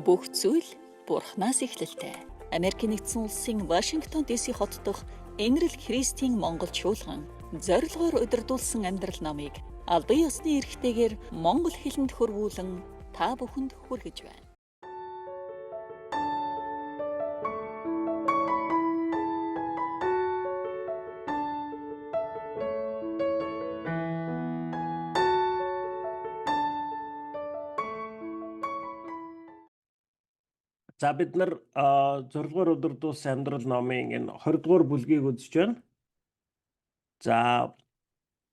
Бүх зүйл Бурханаас эхлэлтэй. Америкийн нэгдсэн улсын Вашингтон ДС хот дахь Энэрл Христийн Монгол чуулган зорилгоор удирдуулсан амьдрал номыг албан ёсны эрхтэйгээр монгол хэлэнд хөрвүүлэн та бүхэнд хүргэж байна. За бид нар зорилгоор удирдуулсан амьдрал номын энэ 20 дугаар бүлгийг үзэж байна. За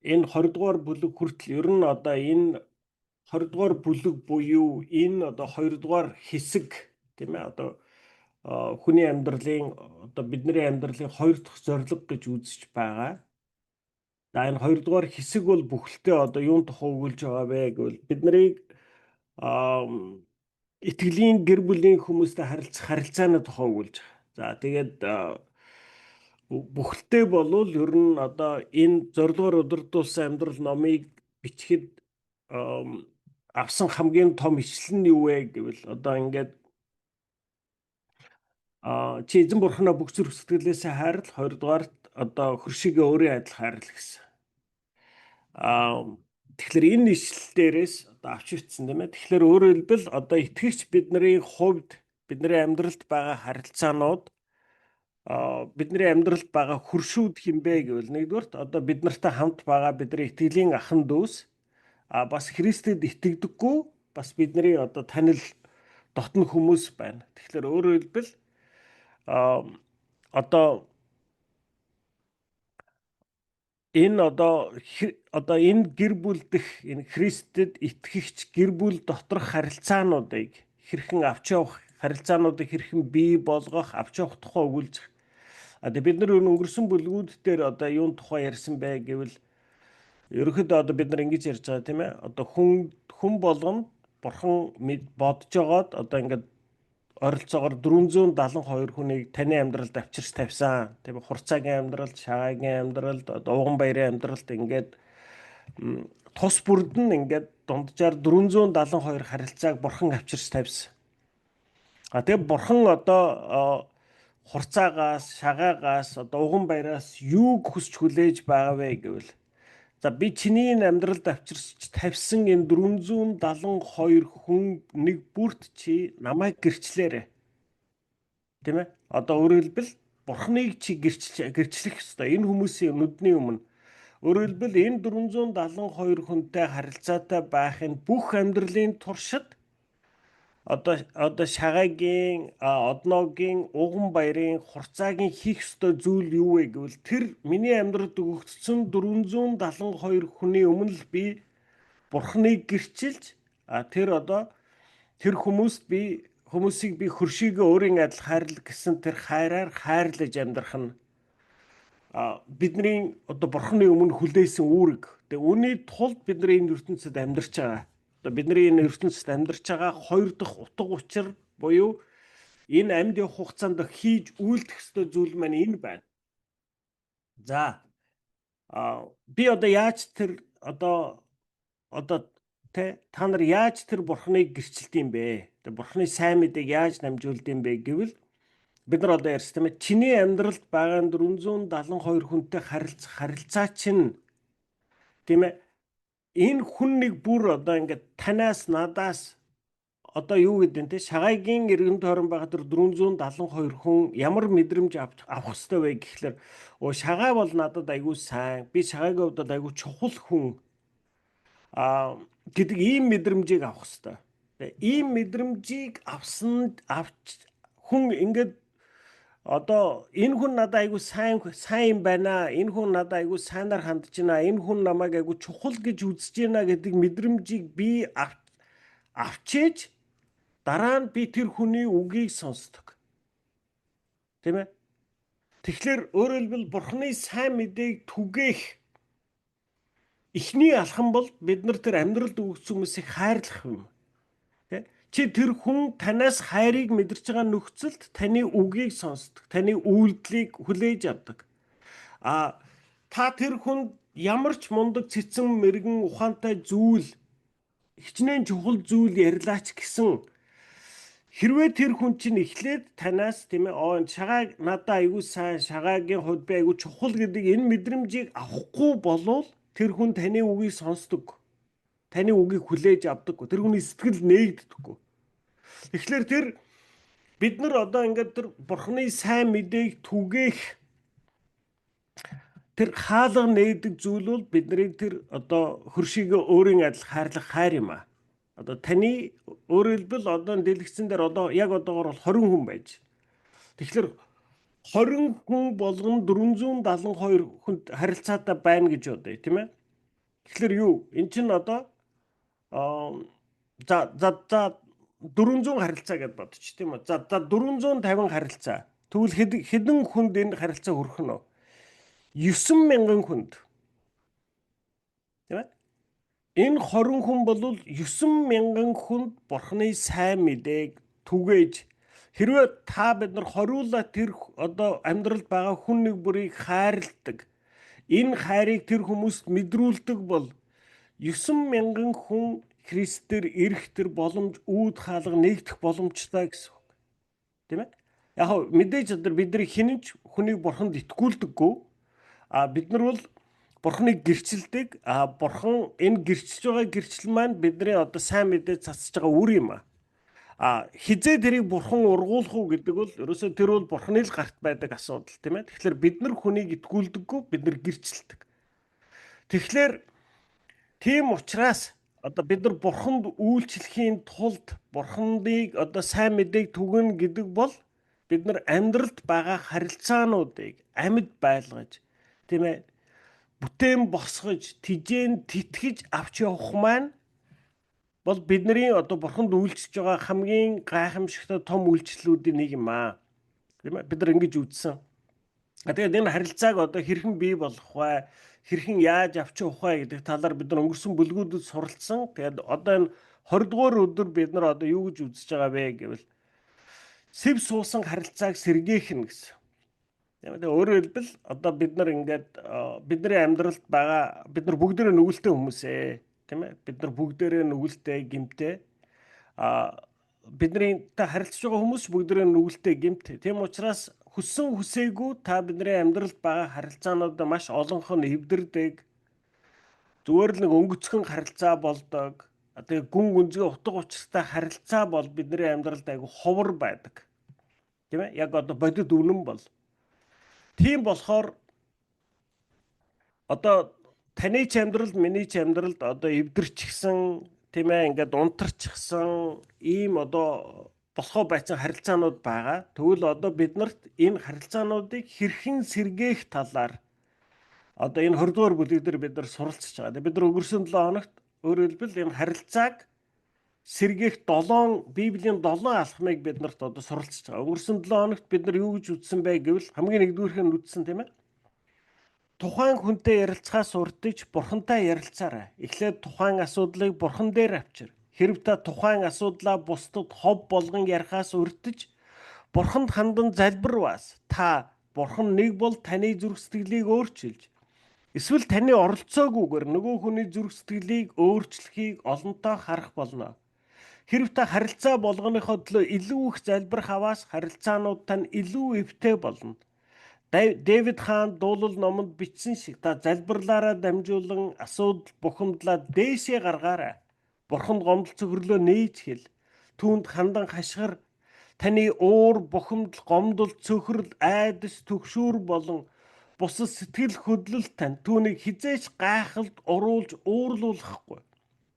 энэ 20 дугаар бүлэг хүртэл ер нь одоо энэ 20 дугаар бүлэг буюу энэ одоо 2 дугаар хэсэг тийм ээ одоо хүний амьдралын одоо бидний амьдралын 2 дахь зорилго гэж үзэж байгаа. За энэ 2 дугаар хэсэг бол бүхэлдээ одоо юун тухай өгүүлж байгаа вэ гэвэл бид нарыг итгэлийн гэр бүлийн хүмүүстэй харилцах харилцааны тухай өгүүлж байгаа. За тэгээд бүхэлдээ болвол ер нь одоо энэ зорилгоор удирдуулсан амьдрал номыг бичихэд авсан хамгийн том ишлэл нь юу вэ гэвэл одоо ингээд чи эзэн бурхнаа бүх зүрх сэтгэлээсээ хайрл, 2 дугаарт одоо хөршигээ өөрийн адил хайрл гэсэн. Тэгэхээр энэ ишлэл дээрээс одоо авч ирсэн тийм ээ. Тэгэхээр өөрөөр хэлбэл одоо итгэгч бидний хувьд бидний амьдралд байгаа харилцаанууд бидний амьдралд байгаа хөршүүд хинбэ гэвэл нэгдүгürt одоо бид нартай хамт байгаа бидний итгэлийн ахын дүүс бас Христэд итгэдэггүй бас бидний одоо танил дотн хүмүүс байна. Тэгэхээр өөрөөр хэлбэл одоо энэ гэр бүл дэх энэ Христэд итгэгч гэр бүл доторх харилцаануудыг хэрхэн авч явах, харилцаануудыг хэрхэн бий болгох, авч явах тухай өгүүлж байгаа. Бид нар өнгөрсөн бүлгүүд дээр одоо юун тухай ярьсан бэ гэвэл ерөнхийдөө одоо бид нар ингэж ярьж байгаа тийм ээ. Одоо хүн болгонд бурхан бодож байгаад одоо ингээд ойролцоогоор 472 хүнийг таны амьдралд авчирч тавьсан. Тийм хурцаагийн амьдралд, шагаагийн амьдралд, ууган баярын амьдралд ингээд тус бүрд нь ингээд дунджаар 472 харилцааг бурхан авчирч тавьсан. Тэгээ бурхан одоо хурцаагаас, шагаагаас, одоо ууган баяраас юуг хүсч хүлээж байгаа вэ гэвэл за би чиний амьдралд авчирч тавьсан энэ 472 хүн нэг бүрт чи намайг гэрчлээрэй. Тийм ээ? Одоо өөрөөр хэлбэл бурхныг чи гэрчлэх ёстой. Энэ хүмүүсийн нүдний өмнө. Өөрөөр хэлбэл энэ 472 хүнтэй харилцаатай байхын бүх амьдралын туршид одоо шагаагийн, одноогийн, ууган баярын, хурцаагийн хийх ёстой зүйл юу вэ гэвэл тэр миний амьдралд өгөгдсөн 472 хүний өмнө л би бурхныг гэрчилж тэр хүмүүсийг би хөршигээ өөрийн адил хайрлах гэсэн тэр хайраар хайрлаж амьдрах нь бидний одоо бурхны өмнө хүлээсэн үүрэг. Тэгээ үүний тулд бидний энэ ертөнцид амьдарч байгаа. Бидний энэ ертөнцид амьдарч байгаа 2 дахь утга учир буюу энэ амьд явах хугацаанд хийж үйлдэх ёстой зүйл маань энэ байна. За би одоо яаж тэр та нар яаж тэр бурхныг гэрчилдэм бэ? Бурхны сайн мэдээг яаж намжуулдсан бэ гэвэл бид нар одоо ярьсан тийм ээ. Чиний амьдралд байгаа 472 хүнтэй харилцаа чинь тийм ээ. Энэ хүн нэг бүр одоо ингээд танаас надаас одоо юу гэдэг нь те шагаагийн эргэн тойрон байгаа тэр 472 хүн ямар мэдрэмж авах ёстой вэ гэхлээр шагаа бол надад айгүй сайн, би шагаагийн хувьд айгүй чухал хүн гэдэг ийм мэдрэмжийг авах ёстой. Ийм мэдрэмжийг хүн ингээд одоо энэ хүн надад айгүй сайн юм байна. Энэ хүн надад айгүй сайнаар хандж байна. Энэ хүн намайг айгүй чухал гэж үзэж байна гэдэг мэдрэмжийг би авчиж дараа нь би тэр хүний үгийг сонсдог. Тийм ээ? Тэгэхээр өөрөөр хэлбэл бурхны сайн мэдээг түгээх эхний алхам бол бид нар тэр амьдралд өгсөн хүмүүсийг хайрлах юм. Чи тэр хүн танаас хайрыг мэдэрч байгаа нөхцөлд таны үгийг сонсдог, таны үйлдэлийг хүлээж авдаг. Та тэр хүнд ямар ч мундаг цэцэн мэрэгэн ухаантай зүйл хичнээн чухал зүйл ярьлаач гэсэн Хэрвээ тэр хүн чинь эхлээд танаас тийм ээ оо шагааг надаа айгүй сайн шагаагийн хувьд би айгүй чухал гэдэг энэ мэдрэмжийг авахгүй болвол тэр хүн таны үгийг сонсдог. Таны үгийг хүлээж авдаггүй. Тэр хүний сэтгэл нээгддэггүй. Тэгэхээр тэр бид нар одоо ингээд тэр бурхны сайн мэдээг түгээх тэр хаалга нээдэг зүйл бол бидний тэр одоо хөршигээ өөрийн адил хайрлах хайр юм аа. Одоо таны өөрөөр хэлбэл одоо дэлгэцэн дээр одоо яг одоогоор бол 20 хүн байж. Тэгэхээр 20 хүн болгон 472 хүнд харилцаатай байна гэж бодъё, тийм ээ. Тэгэхээр юу? Эн чинь одоо за 400 харилцаа гэдээ бодчих тийм үү. За 450 харилцаа. Тэгвэл хэдэн хүнд энэ харилцаа хүрэх нь вэ? 9,000 хүнд. Тийм ээ. Энэ 20 хүн бол 9,000 хүнд бурхны сайн мэдээг түгээж хэрвээ та бид нар хориулаа тэр одоо амьдралд байгаа хүн нэг бүрийг хайрладаг. Энэ хайрыг тэр хүмүүст мэдрүүлдэг бол 9,000 хүн Христээр ирэх тэр боломж үүд хаалга нэгдэх боломжтой гэсэн үг. Тийм ээ? Яг мэдээж бидний хинэнч хүнийг бурханд итгүүлдэггүй. Бид нар бол бурхныг гэрчилдэг. Бурхан энэ гэрчилж байгаа гэрчил маань бидний одоо сайн мэдээ цацж байгаа үр юм аа. Хизээ тэрийг бурхан ургуулах уу гэдэг бол ерөөсөө тэр бол бурханы л гарт байдаг асуудал тийм ээ. Тэгэхээр бид нар хүнийг итгүүлдэггүй, бид нар гэрчилдэг. Тэгэхээр тийм учраас одоо бид нар бурханд үйлчлэхийн тулд бурхандыг одоо сайн мэдээг түгэн гэдэг бол бид нар амьдралд байгаа харилцаануудыг амьд байлгаж тийм ээ бүтээн босгож тижээн тэтгэж авч явах маань бол бидний одоо бурханд үйлчлэж байгаа хамгийн гайхамшигтай том үйлчлэлүүдийн нэг юм аа. Тийм ээ бид нар ингэж үзсэн. Тэгээд энэ харилцааг одоо хэрхэн бий болгох вэ? Хэрхэн яаж авч явах вэ гэдэг талаар бид нар өнгөрсөн бүлгүүдэд суралцсан. Тэгээд одоо энэ 20 дугаар өдөр бид нар одоо юу гэж үзэж байгаа вэ гэвэл сэв суусан харилцааг сэргээх нь гэсэн. Тэгээд өөрөөр хэлбэл одоо бид нар ингээд бидний амьдралд байгаа бид нар бүгдээрээ нүгэлтэй хүмүүс тийм ээ. Бид нар бүгдээрээ нүгэлтэй, гэмтэй. Бидний та харилцаж байгаа хүмүүс бүгдээрээ нүгэлтэй, гэмтэй. Тийм учраас хүссэн хүсээгүй та бидний амьдралд байгаа харилцаанууд маш олонх нь эвдэрдэг. Зүгээр л нэг өнгөцгөн харилцаа болдог. Тэгээ гүн гүнзгий утга учиртай харилцаа бол бидний амьдралд айгу ховор байдаг. Тийм ээ? Яг одоо бодит үнэн бол. Тийм болохоор одоо таны ч амьдралд, миний ч амьдралд одоо эвдэрчихсэн, тийм ээ, ингээд унтарчихсан ийм одоо болохоо байсан харилцаанууд байгаа. Тэгвэл одоо бид нарт энэ харилцаануудыг хэрхэн сэргээх талаар одоо энэ 20 дугаар бүлэг дээр бид нар суралцж байгаа. Бид нар өнгөрсөн 7 хоногт өөрөөр хэлбэл энэ харилцааг сэргээх 7 Библийн 7 алхмыг бид нарт одоо суралцж байгаа. Өнгөрсөн 7 хоногт бид нар юу гэж үзсэн бэ гэвэл хамгийн нэгдүгээрх нь үзсэн тийм ээ. Тухайн хүнтэй ярилцахаас урдж бурхантай ярилцаарай. Эхлээд тухайн асуудлыг бурхан дээр авчир. Хэрв та тухайн асуудлаа бусдад хов болгон ярихаас урдж бурханд хандан залбирвас та бурхан нэг бол таны зүрх сэтгэлийг өөрчилж эсвэл таны оролцоогүйгээр нөгөө хүний зүрх сэтгэлийг өөрчлөхийг олонтоо харах болно. Хэрв та харилцаа болгоныхоо төлөө илүү их залбирх аваас харилцаанууд тань илүү эвтэй болно. Дэвид хаан дуулал номонд бичсэн шиг та залбирлаараа дамжуулан асуудал бухимдлаа дээшээ гаргаарай. Бурханд гомдол цөхрлөө нээж хэл. Түүнд хандан хашгир таны уур бухимдал гомдол цөхрөл айдас түгшүүр болон бусад сэтгэл хөдлөл тань түүнийг хизээч гайхалд уруулж уурлуулахгүй.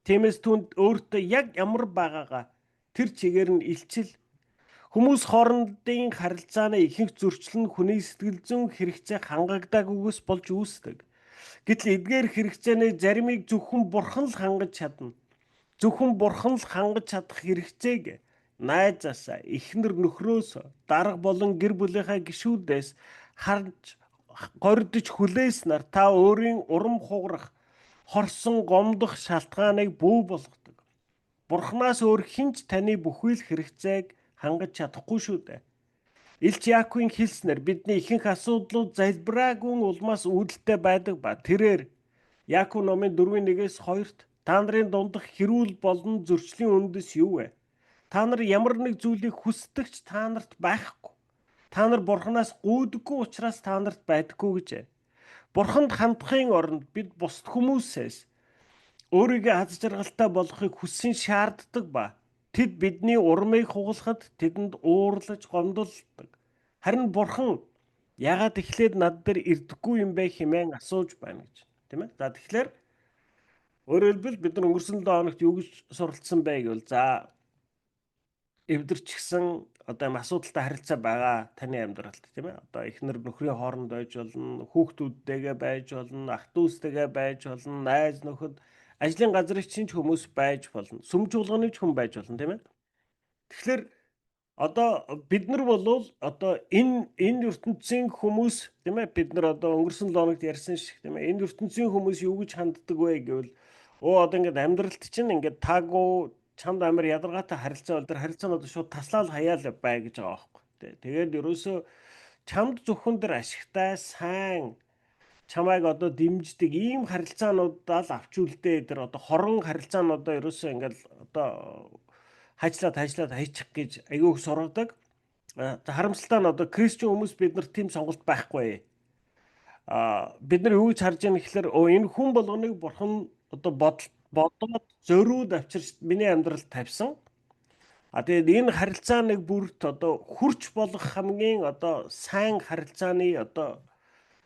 Тиймээс түүнд өөртөө яг ямар байгаагаа тэр чигээр нь илчил. Хүмүүс хоорондын харилцааны ихэнх зөрчил нь хүний сэтгэл зүйн хэрэгцээ хангагдаагүйгээс болж үүсдэг. Гэтэл эдгээр хэрэгцээний заримыг зөвхөн бурхан л хангаж чадна. Зөвхөн бурхан л хангаж чадах хэрэгцээг найзаасаа, эхнэр нөхрөөсөө, дарга болон гэр бүлийнхаа гишүүдээс харж гордож хүлээснээр та өөрийн урам хугарах, хорсон гомдох шалтгааныг бүү болгодог. Бурханаас өөр хинч таны бүхий л хэрэгцээг хангаж чадахгүй шүү дээ. Илч Яаковын хэлснээр бидний ихэнх асуудлууд залбираагүй улмаас үүдэлтэй байдаг ба тэрээр Яаков номын 4:1-2-т та нарын дундах хэрүүл болон зөрчлийн үндэс юу вэ? Та нар ямар нэг зүйлийг хүсдэгч та нарт байхгүй. Та нар Бурханаас гүйдэггүй учраас та нарт байдаггүй гэж. Бурханд хандахын оронд бид бусад хүмүүсээс өөрийгөө аз жаргалтай болохыг хүссэн шаарддаг ба тэд бидний урмыг хугалахад тэдэнд уурлаж гомдолдог. Харин Бурхан яагаад эхлээд над дээр ирдэггүй юм бэ хэмээн асууж байна гэж. Тийм ээ. За тэгэхээр өөрөөр хэлбэл бид нар өнгөрсөн 7 хоногт юу гэж суралцсан бэ гэвэл за эвдэрч гисэн одоо юм асуудалтай харилцаа байгаа таны амьдралд тийм ээ. Одоо эхнэр нөхрийн хооронд байж болно, хүүхдүүдтэйгээ байж болно, ах дүүстэйгээ байж болно, найз нөхөд, ажлын газрын чинь ч хүмүүс байж болно, сүм чуулганы ч хүн байж болно тийм ээ. Тэгэхээр одоо бид нар бол одоо энэ ертөнцийн хүмүүс тийм ээ, бид нар одоо өнгөрсөн 7 хоногт ярьсан шиг тийм ээ, энэ ертөнцийн хүмүүс юу гэж ханддаг вэ гэвэл одоо ингээд амьдралт чинь ингээд таагүй чамд амар ядаргаатай харилцаа бол тэр харилцаанууд шууд таслал хаяал бай гэж байгаа байхгүй. Тэгээд ерөөсөө чамд зөвхөн тэр ашигтай сайн чамайг одоо дэмждэг ийм харилцаануудаа л авч үлдээ тэр одоо хорон харилцаануудаа ерөөсөө ингээд одоо хажлаад хайчих гэж аягүй их сургадаг. Харамсалтай нь одоо Кристиан хүмүүс бид нарт тийм сонголт байхгүй. Бид нар юу гэж харж байгаа гэхээр энэ хүн болгоныг Бурхан одоо бодоод зориуд авчирч миний амьдралд тавьсан. Тэгээд энэ харилцааныг бүрт одоо хүрч болох хамгийн одоо сайн харилцааны одоо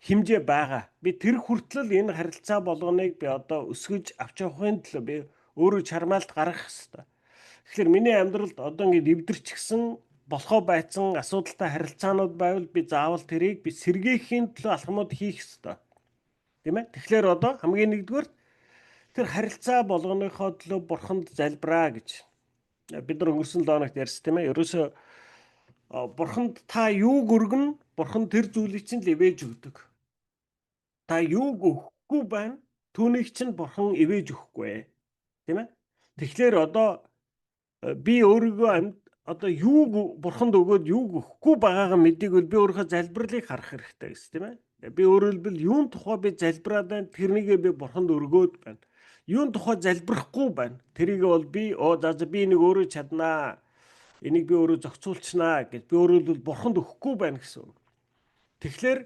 хэмжээ байгаа. Би тэр хүртэл энэ харилцаа болгоныг би одоо өсгөж авч явахын тулд би өөрөө чармаалт гаргах хэрэгтэй. Тэгэхээр миний амьдралд одоо ингээд эвдэрчгсэн болохоо байцсан асуудалтай харилцаанууд байвал би заавал тэрийг би сэргээхийн төлөө алхмууд хийх хэрэгтэй. Тийм ээ? Тэгэхээр одоо хамгийн нэгдүгээр тэр харилцаа болгоныхоо төлөө Бурханд залбираа гэж бид нар өнгөрсөн 7 хоногт ярьсан тийм ээ. Ерөөсөө Бурханд та юуг өргөн Бурхан тэр зүйлийг чинь л ивэж өгдөг. Та юуг өгөхгүй байна түүнийг чинь Бурхан ивэж өгөхгүй. Тийм ээ. Тэгэхээр одоо би өөрийгөө одоо юуг Бурханд өгөөд юуг өгөхгүй байгаагаа мэдээгүй би өөрийнхөө залбирлыг харах хэрэгтэй гэсэн тийм ээ. Би өөрөөр хэлбэл юун тухай би залбираад байна тэрнийгээ би Бурханд өргөөд байна. Юун тухай залбирахгүй байна. Тэрийг бол би би энийг өөрөө чаднаа. Энийг би өөрөө зохицуулчнаа гэж би өөрөө Бурханд өгөхгүй байна гэсэн үг. Тэгэхээр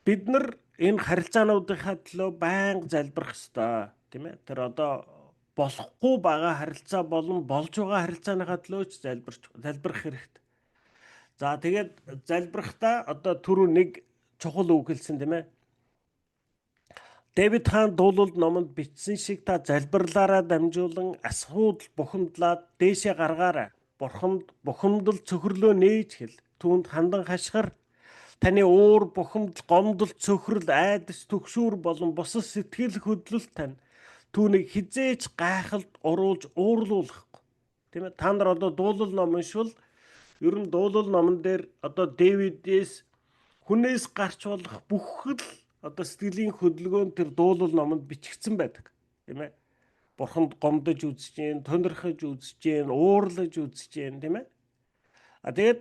бид нар энэ харилцаануудынхаа төлөө байнга залбирах ёстой. Тийм ээ. Тэр одоо болохгүй байгаа харилцаа болон болж байгаа харилцааныхаа төлөө ч залбирах хэрэгтэй. За тэгээд залбирахдаа одоо түрүү нэг чухал үг хэлсэн тийм ээ. Дэвид хаан дуулалт номонд бичсэн шиг та залбирлаараа дамжуулан асуудал бухимдлаад дээшээ гаргаарай. Бурханд бухимдал цөхрлөө нээж хэл. Түүнд хандан хашгир. Таны уур бухимдал, гомдол, цөхрөл, айдас, түгшүүр болон бусад сэтгэл хөдлөлт тань түүнийг хизээч гайхалд оруулж уурлуулахгүй. Тийм ээ. Та нар одоо дуулал ном уншвал ер нь дуулал номон дээр одоо Дэвидээс хүнээс гарч болох бүх л одоо сэтгэлийн хөдөлгөөн тэр дуулал номонд бичигдсэн байдаг. Тийм ээ. Бурханд гомдож үзэж гин, тунирхаж үзэж гин, уурлаж үзэж гин, тийм ээ. Тэгээд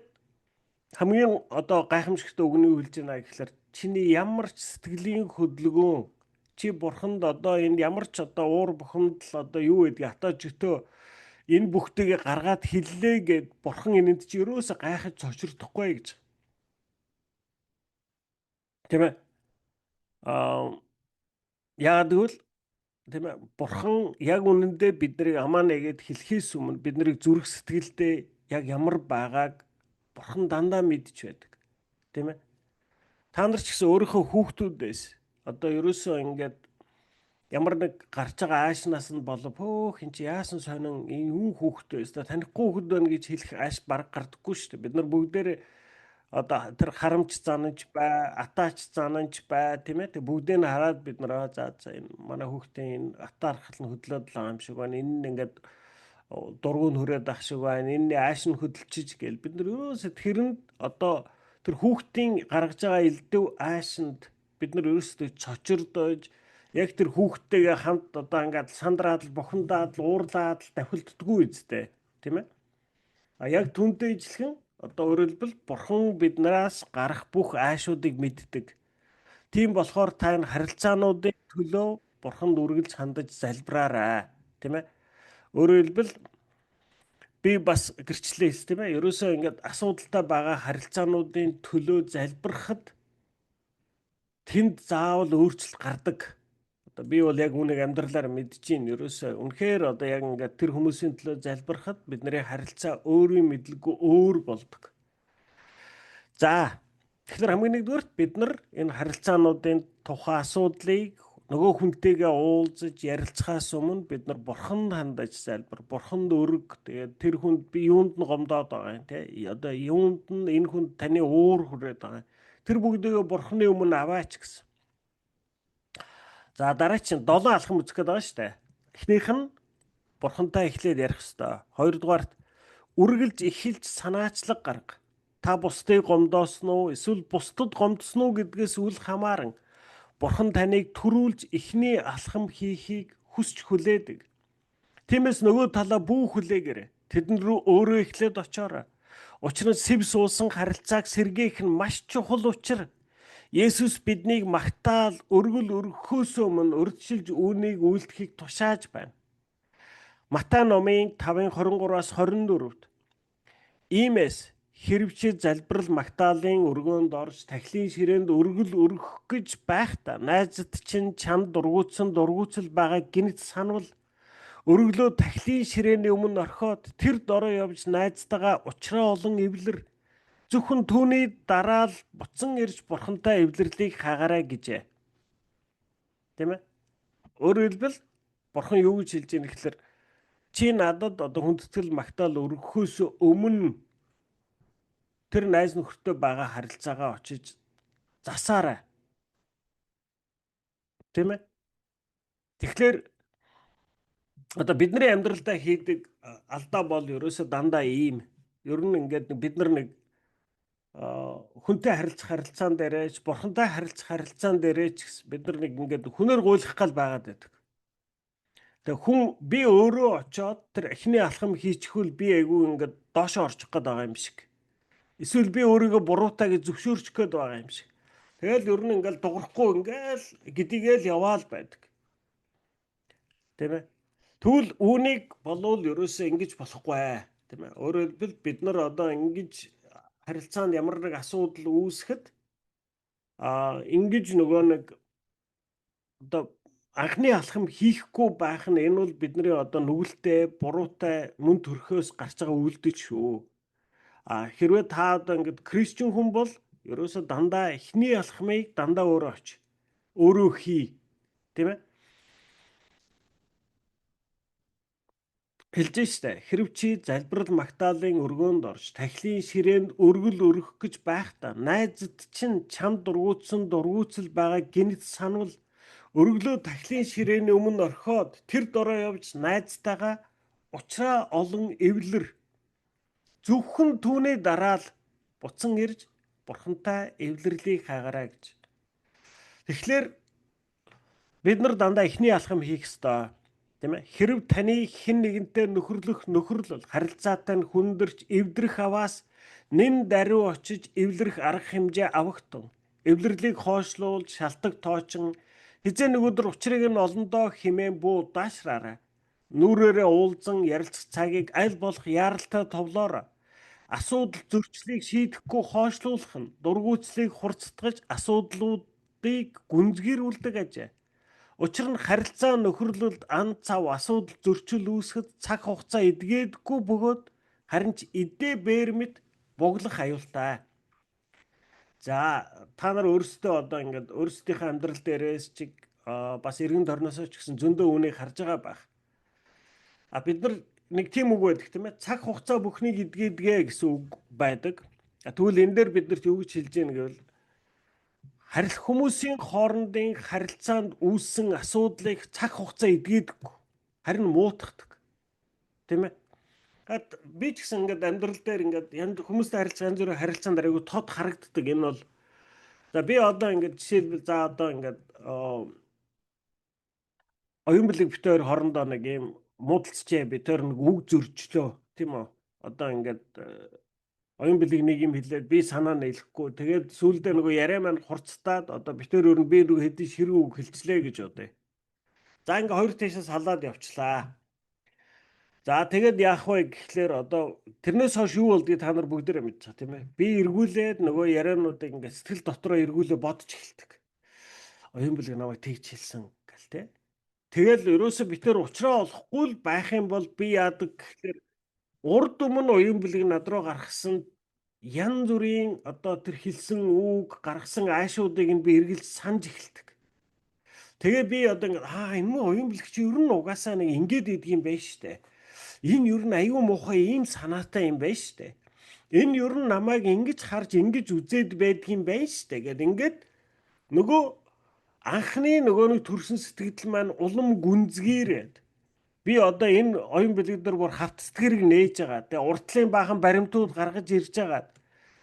хамгийн одоо гайхамшигтай үгний хэлж байна гэхээр чиний ямар ч сэтгэлийн хөдөлгөөн чи Бурханд одоо энэ ямар ч одоо уур бухимдал одоо юу гэдгийг атаа жөтөө энэ бүхтэйгээ гаргаад хэллээ гэд Бурхан энэнд чи ерөөсө гайхаж цочирдохгүй гэж. Тийм ээ. Яагаад гэвэл тийм ээ Бурхан яг үнэндээ бид нарыг амаа нэгэд хэлхээс өмнө бид нарыг зүрх сэтгэлдээ яг ямар байгааг Бурхан дандаа мэдж байдаг. Тийм ээ. Та нар ч гэсэн өөрийнхөө хүүхдүүдээс одоо ерөөсөө ингээд ямар нэг гарч байгаа аашнаас нь болов энэ чи яасан сонин энэ юу хүүхдтэй өстө танихгүй хүүхэд байна гэж хэлэх ааш бараг гардаггүй шүү дээ. Бид нар бүгдээрээ одоо тэр харамч занаж бай, атаач занаж бай тийм ээ. Тэг бүгдийг нь хараад бид нар за энэ манай хүүхдийн энэ атаархал нь хөдлөөд л байгаа юм шиг байна. Энэ нь ингээд дургуун хүрээд ах шиг байна. Энэ ааш нь хөдөлчиж гээл бид нар ерөөсөө тэрэнд одоо тэр хүүхдийн гаргаж байгаа элдв аашинд бид нар ерөөсөө цочирдож яг тэр хүүхдтэйгээ хамт одоо ингээд сандраад л бухимдаад л уурлаад л давхилддаггүй үстэй тийм ээ. Яг түнтэй ижилхэн одоо өөрөөр хэлбэл Бурхан биднээс гарах бүх аашуудыг мэддэг. Тийм болохоор та энэ харилцаануудын төлөө Бурханд үргэлж хандаж залбираарай тийм ээ. Өөрөөр хэлбэл би бас гэрчлээс тийм ээ. Ерөөсөө ингээд асуудалтай байгаа харилцаануудын төлөө залбирахад тэнд заавал өөрчлөлт гардаг. Одоо би бол яг үүнийг амьдралаар мэдж байна. Ерөөсөө үнэхээр одоо яг ингээд тэр хүмүүсийн төлөө залбирахад бидний харилцаа өөрийн мэдлэггүй өөр болдог. За тэгэхээр хамгийн нэгдүгürt бид нар энэ харилцаануудын тухай асуудлыг нөгөө хүнтэйгээ уулзаж ярилцахаас өмнө бид нар бурханд хандаж залбир, бурханд өрг. Тэгээд тэр хүнд би юунд нь гомдоод байгаа юм те. Одоо юунд нь энэ хүнд таны уур хүрээд байгаа. Тэр бүгдийг бурханы өмнө аваач гэсэн. За дараа чинь 7 алхам үзэх гээд байгаа шүү дээ. Эхнийх нь бурхантай эхлээд ярих хэвээр. Хоёрдугаарт үргэлж эхэлж санаачлаг гарга. Та бусдыг гомдоосон уу эсвэл бусдад гомдсон уу гэдгээс үл хамааран бурхан таныг төрүүлж эхний алхам хийхийг хүсч хүлээдэг. Тиймээс нөгөө талаа бүү хүлээгээрэй. Тэдэн рүү өөрөө эхлээд очоорой. Учир нь сэв суусан харилцааг сэргээх нь маш чухал учир. Есүс биднийг магтаал өргөл өргөхөөс өмнө урьдчилж үүнийг үйлдэхийг тушааж байна. Матай номын 5:23-аас 24-т иймээс хэрвчээ залбирал магтаалын өргөөнд орж тахилын ширээнд өргөл өргөх гэж байхдаа найзад чинь чамд дургуутсан дургуутсал байгааг гинт санвал өргөлөө тахилын ширээний өмнө орхиод тэр дороо явж найзтайгаа учраа олон эвлэр зөвхөн түүний дараа л буцан ирж бурхантай эвлэрлийг хаагаарай гэжээ. Тийм ээ? Өөрөөр хэлбэл бурхан юу гэж хэлж ийм гэхээр чи надад одоо хүндэтгэл магтаал өргөхөөс өмнө тэр найз нөхөртэй байгаа харилцаагаа очиж засаарай. Тийм ээ? Тэгэхээр одоо бидний амьдралдаа хийдэг алдаа бол ерөөсөө дандаа ийм. Ер нь ингээд бид нар нэг хүнтэй харилцах харилцаан дээрээч, бурхантай харилцах харилцаан дээрээч бид нар нэг ингээд хүнээр гуйлах гал байгаад байдаг. Тэгээ хүн би өөрөө очоод тэр эхний алхам хийчихвэл би айгүй ингээд доошоо орчих гээд байгаа юм шиг. Эсвэл би өөрийгөө буруутай гэж зөвшөөрчих гээд байгаа юм шиг. Тэгэл ер нь ингээл дуурахгүй ингээл гэдийгээл яваал байдаг. Тийм ээ. Тэгвэл үүнийг болвол ерөөсөө ингэж болохгүй ээ. Тийм ээ. Өөрөөр хэлбэл бид нар одоо ингэж харилцаанд ямар нэг асуудал үүсэхэд ингэж нөгөө нэг одоо анхны алхам хийхгүй байх нь энэ бол бидний одоо нүгэлтэй, буруутай мөн төрхөөс гарч байгаа үйлдэл шүү. Хэрвээ та одоо ингээд Кристиан хүн бол ерөөсөө дандаа эхний алхмыг дандаа өөрөө оч. Өөрөө хий. Тийм ээ? Хэлж штэ. Хэрв чи залбирал магтаалын өргөөнд орж тахилын ширээнд өргөл өргөх гэж байхдаа найзад чинь чамд дургуутсан дургуутсал байгааг гинт санвал өргөлөө тахилын ширээний өмнө орхиод тэр дороо явж найзтайгаа учраа олон эвлэр зөвхөн түүний дараа л буцан ирж бурхантай эвлэрлийг хаагаарай гэж. Тэгэхээр бид нар дандаа эхний алхам хийх ёстой. Тийм ээ. Хэрв таны хэн нэгэнтэй нөхөрлөх нөхөрлөл харилцаатай нь хүндэрч эвдрэх аваас нэн даруй очиж эвлэрэх арга хэмжээ авахтун. Эвлэрлийг хойшлуулж шалтак тоочин хизээ нөгөөдөр учрыг нь олондоо химэн буу даашраарай. Нүрээрээ уулзан ярилцах цагийг аль болох яаралтай товлоорой. Асуудал зөрчлийг шийдэхгүй хойшлуулах нь дургуутслыг хурцтгаж асуудлуудыг гүнзгийрүүлдэг ажээ. Учир нь харилцаа нөхөрлөлд ан цав асуудал зөрчил үүсгэхэд цаг хугацаа эдгээдэггүй бөгөөд харин ч эдээ бээр мэд буглах аюултай. За та нар өөрсдөө одоо ингээд өөрсдийнхээ амьдрал дээрээс чиг бас эргэн тойрноосоо ч гэсэн зөндөө үнийг харж байгаа байх. Бид нар нэг тийм үг байдаг тийм ээ. Цаг хугацаа бүхнийг эдгээдгээ гэсэн үг байдаг. Тэгвэл энэ дээр бид нарт юу гэж хэлж яах гэвэл хүмүүсийн хоорондын харилцаанд үүссэн асуудлыг цаг хугацаа эдгээдэггүй. Харин муутгадаг. Тийм ээ. Би ч гэсэн ингээд амьдрал дээр ингээд хүмүүстэй харилцаа янз бүрийн харилцаанд айгүй тод харагддаг. Энэ бол за би одоо ингээд жишээлбэл за одоо ингээд оюун билэг битээр хоорондоо нэг юм муудалцчээ битээр нэг үг зөрчлөө тийм үү. Одоо ингээд оюун билэг нэг юм хэлээд би санаа нийлэхгүй. Тэгээд сүүлдээ нөгөө яриа маань хурцтаад одоо битээр өөр нь би нөгөө хэдий ширүү үг хэлчлээ гэж бодъё. За ингээд хоёр тийшээ салаад явчлаа. За тэгээд яах вэ гэхлээр одоо тэрнээс хойш юу болдгийг та нар бүгдээрээ мэдж байгаа тийм ээ. Би эргүүлээд нөгөө яриануудыг ингээд сэтгэл дотроо эргүүлээ бодож эхэлдэг. Оюун бүлэг намайг тэгж хэлсэн гэл тий. Тэгэл ерөөсө би тэр уучраа олохгүй л байх юм бол би яадаг гэхлээр урд өмнө оюун бүлэг над руу гаргасан янз бүрийн одоо тэр хэлсэн үг гаргасан аашуудыг нь би эргэлж санаж эхэлдэг. Тэгээ би одоо энэ мөн оюун бүлэг чи ер нь угаасаа нэг ингэж идэг юм байна штэ. Энэ ер нь аюу муухай ийм санаатай юм байна штэ. Энэ ер нь намайг ингэж харж ингэж үзээд байдгийн байна штэ гэд ингээд нөгөө анхны нөгөөний төрсөн сэтгэл маань улам гүнзгийрээд би одоо энэ оюун бүлэг дээр бүр хавт сэтгэрийг нээж байгаа. Тэгээ уртлын баахан баримтууд гаргаж ирж байгаа.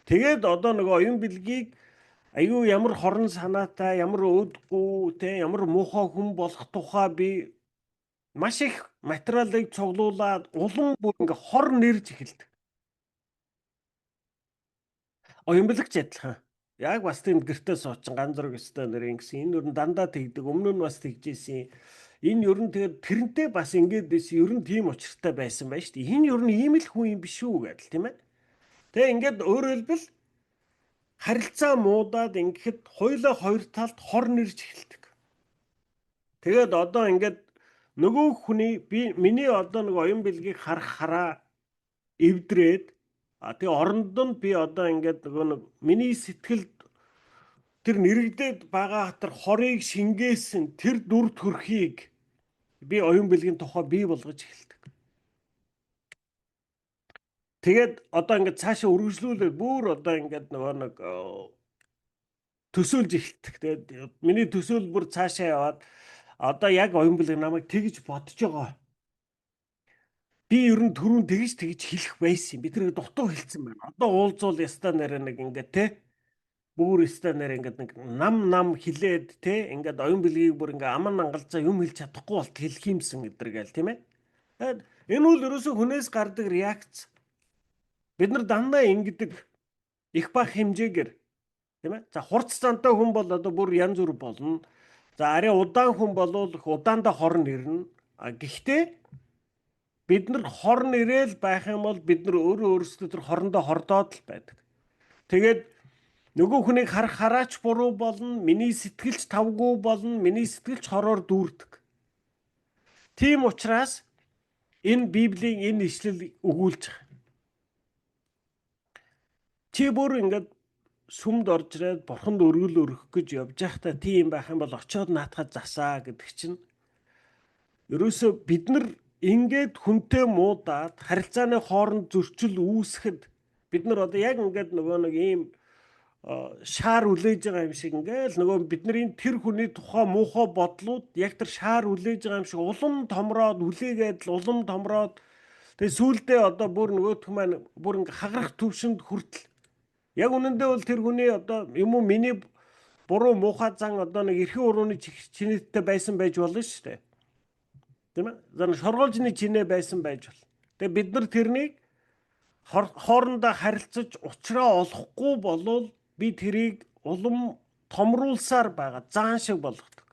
Тэгээд одоо нөгөө оюун бүлгийг аюу ямар хорон санаатай, ямар өөдгүү, тэ ямар муухай хүн болох тухай би маш их материалыг цуглуулад улам бүр ингээ хор нэрж эхэлдэг. Оюун бүлэгч адилхан. Яг бас тийм гэртээ суучин ганц зураг өстой нэр ингэсэн. Энэ ер нь дандаа тэгдэг. Өмнө нь бас тэгжсэн. Энэ ер нь тэгээд тэрнтэй бас ингээд дэс ер нь тийм учиртай байсан байна шүү дээ. Энэ ер нь ийм л хүн юм биш үү гэдэл тийм ээ. Тэгээ ингээд өөрөөр хэлбэл харилцаа муудаад ингээд хоёулаа хоёр талд хор нэрж эхэлдэг. Тэгээд одоо ингээд нөгөө хүний миний одоо нэг оюун бэлгийг хараа эвдрээд тэгээ оронд нь би одоо ингээд нөгөө нэг миний сэтгэлд тэр нэрэгдээд байгаа тэр хорыг шингээсэн тэр дүр төрхийг би оюун бэлгийн тухай бий болгож эхэлдэг. Тэгээд одоо ингээд цаашаа үргэлжлүүлээд бүр одоо ингээд нөгөө нэг төсөөлж эхэлдэг. Тэгээд миний төсөөл бүр цаашаа яваад одоо яг оюун бэлэг намайг тэгж бодож байгаа. Би ер нь түрүүн тэгж хэлэх байсан юм. Би тэр дутуу хэлсэн байна. Одоо уулзуул ястаа нэрэ нэг ингээд те бүр ястаа нэрэ ингээд нэг нам хилээд те ингээд оюун бэлгийг бүр ингээд аман ангалзаа юм хэлж чадахгүй болт хэлэх юмсан гэдэргээл тийм ээ. Тэгээд энэ бол ерөөсөө хүнээс гардаг реакц. Бид нар дандаа ингэдэг их бах хэмжээгээр тийм ээ. За хурц зантай хүн бол одоо бүр янз бүр болно. За арай удаан хүн болвол удаандаа хорн ирнэ. Гэхдээ бид нар хорн ирээл байх юм бол бид нар өөрсдөө тэр хорондоо хордоод л байдаг. Тэгээд нөгөө хүнийг хараач буруу болно, миний сэтгэлч тавгүй болно, миний сэтгэлч хороор дүүрдэг. Тийм учраас энэ Библийн энэ ишлэл өгүүлж байгаа. Чи бүр ингээд сүмд орж ирээд бурханд өргөл өргөх гэж явж байхдаа тийм байх юм бол очиод наатахад засаа гэдэг чинь ерөөсөө бид нар ингээд хүнтэй муудаад харилцааны хооронд зөрчил үүсгэхэд бид нар одоо яг ингээд нөгөө нэг ийм шаар үлээж байгаа юм шиг ингээл нөгөө бидний тэр хүний тухай муухай бодлууд яг тэр шаар үлээж байгаа юм шиг улам томроод үлээгээд улам томроод тэгээ сүүлдээ одоо бүр нөгөөх маань бүр ингээ хагарах төвшөнд хүртэл яг үнэндээ бол тэр хүний одоо юм уу миний буруу муухай зан одоо нэг эрхэн урууны чинээдтэй байсан байж болно шүү дээ. Тийм ээ. За шоргоолжны чинээ байсан байж бол. Тэгээ бид нар тэрнийг хоорондоо харилцаж уучраа олохгүй болвол би тэрийг улам томруулсаар байгаа заан шиг болгодог.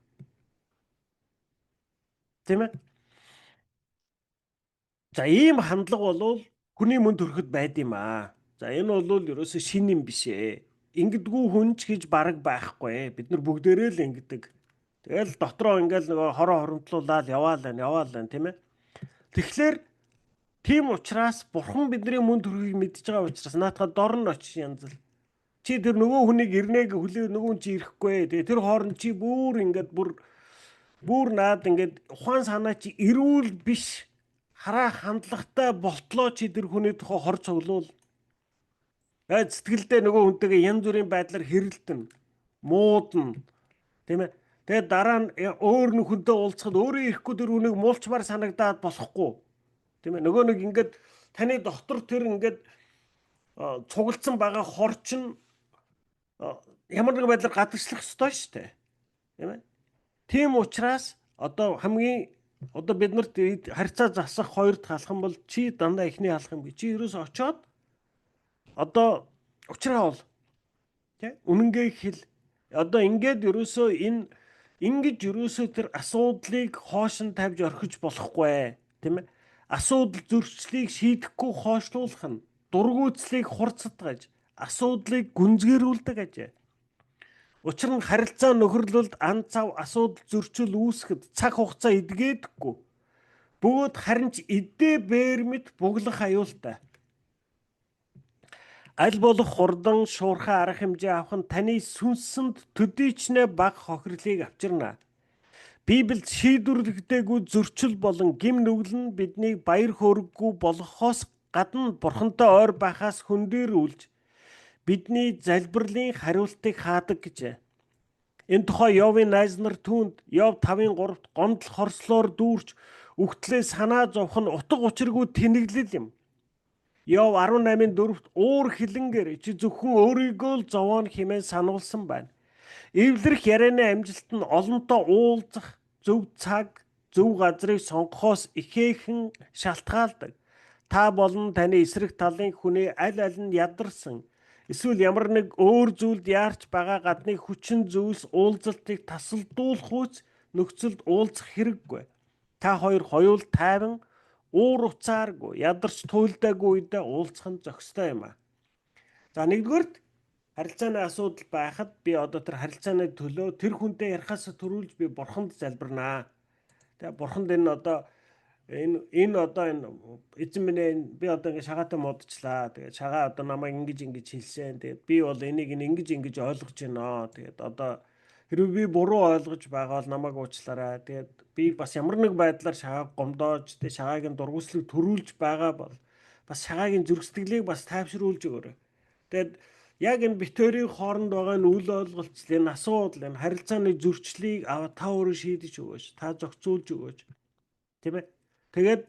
Тийм ээ. За ийм хандлага бол хүний мөн төрөхөд байд юм аа. За энэ бол ерөөсөө шин юм биш ээ. Ингэдэггүй хүн ч гэж бараг байхгүй. Бид нар бүгдээрээ л ингэдэг. Тэгэл дотроо ингээл нөгөө хороо хоромтлуулаад яваалаа тийм ээ. Тэгэхээр тийм учраас бурхан бидний мөн төрхийг мэдж байгаа учраас наатаха дор нь очиж янзал. Чи тэр нөгөө хүнийг ирнэг хүлээ нөгөө чи ирэхгүй. Тэгээ тэр хооронд чи бүр ингээд бүр наад ингээд ухаан санаа чи эрүүл биш хараа хандлагатай болтлоо чи тэр хүний тухай хор цуглуул. Сэтгэлдээ нөгөө хүнтэйгээ янз бүрийн байдлаар хэрэлдэн муудна тийм ээ. Тэгээд дараа нь өөр нэг хүнтэй уулзахад өөрөө ирэхгүй тэр хүнийг муулчмаар санагдаад болохгүй тийм ээ. Нөгөө нэг ингээд таны дотор тэр ингээд цуглдсан байгаа хорчин ямар нэг байдлаар гадагшлах ёстой шүү дээ тийм ээ. Тийм учраас одоо хамгийн одоо бид нарт харьцаа засах хоёр дахь алхам бол чи дандаа ихний алхам гэж чи ерөөс очоод одоо уучраа бол тий үнэнгээ хэл одоо ингээд ерөөсөө ингэж ерөөсөө тэр асуудлыг хоош нь тавьж орхиж болохгүй тийм ээ. Асуудал зөрчлийг шийдэхгүй хойшлуулах нь дургүйцлийг хурцдгаж, асуудлыг гүнзгийрүүлдэг ажээ. Учир нь харилцаа нөхөрлөлд ан цав асуудал зөрчил үүсгэхэд цаг хугацаа эдгээдэггүй. Бөгөөд харин ч эдээ бээр мэт буглах аюултай. Аль болох хурдан шуурхай арга хэмжээ авах нь таны сүнсэнд төдийчнээ бага хохирлыг авчирна. Библиэд шийдвэрлэгдээгүй зөрчил болон гим нүгэл нь биднийг баяр хөөрггүй болгохоос гадна бурхантай ойр байхаас хөндөрүүлж бидний залбирлын хариултыг хаадаг гэжээ. Энэ тухай Йовын найз нар түүнд Йов 5:3-т гомдол хорслоор дүүрч үхтлээ санаа зовх нь утга учиргүй тэнэглэл юм. Йов 18:4-т уур хилэнгээр чи зөвхөн өөрийгөө л зовоон хэмээн сануулсан байна. Эвлэрэх ярианы амжилт нь олонтоо уулзах, зөв цаг, зөв газрыг сонгохоос ихээхэн шалтгаалдаг. Та болон таны эсрэг талын хүний аль аль нь ядарсан. Эсвэл ямар нэг өөр зүйлд яарч байгаа гадны хүчин зүйлс уулзалтыг тасалдуулах үс нөхцөлд уулзах хэрэггүй. Та хоёр хоёул тайван, уур уцааргүй, ядарч туйлдаагүй үедээ уулзах нь зохистой юм а. За нэгдүгээрт харилцааны асуудал байхад би одоо тэр харилцааны төлөө тэр хүнтэй ярихаас төрүүлж би бурханд залбирнаа. Тэгээ бурханд энэ одоо энэ эзэн минь би одоо ингэ шагаатай модчлаа. Тэгээд шагаа одоо намайг ингэж хэлсэн. Тэгээд би бол энийг ингэж ойлгож байна. Тэгээд одоо хэрвээ би буруу ойлгож байгаа бол намайг уучлаарай. Тэгээд би бас ямар нэг байдлаар шагааг гомдоож тэгээд шагаагийн дургуслыг төрүүлж байгаа бол бас шагаагийн зүрхсэтгэлийг бас тайвшруулж өгөөрэй. Тэгээд яг энэ битүүрийн хооронд байгаа энэ үл ойлголцол, энэ асуудал, энэ харилцааны зөрчлийг та өөрөө шийдэж өгөөч. Та зохицуулж өгөөч. Тийм ээ. Тэгээд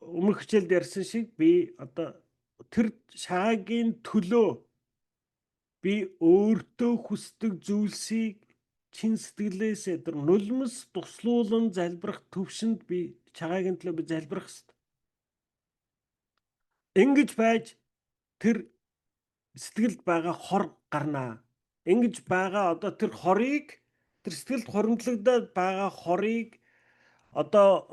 өмнөх хичээлд ярьсан шиг би одоо тэр шагаагийн төлөө би өөртөө хүсдэг зүйлсийг чин сэтгэлээсээ тэр нулимс туслуулан залбирах төвшөнд би шагаагийн төлөө би залбирах хэрэгтэй. Ингэж байж тэр сэтгэлд байгаа хор гарнаа. Ингэж байгаа одоо тэр хорыг, тэр сэтгэлд хоримтлагдаад байгаа хорыг одоо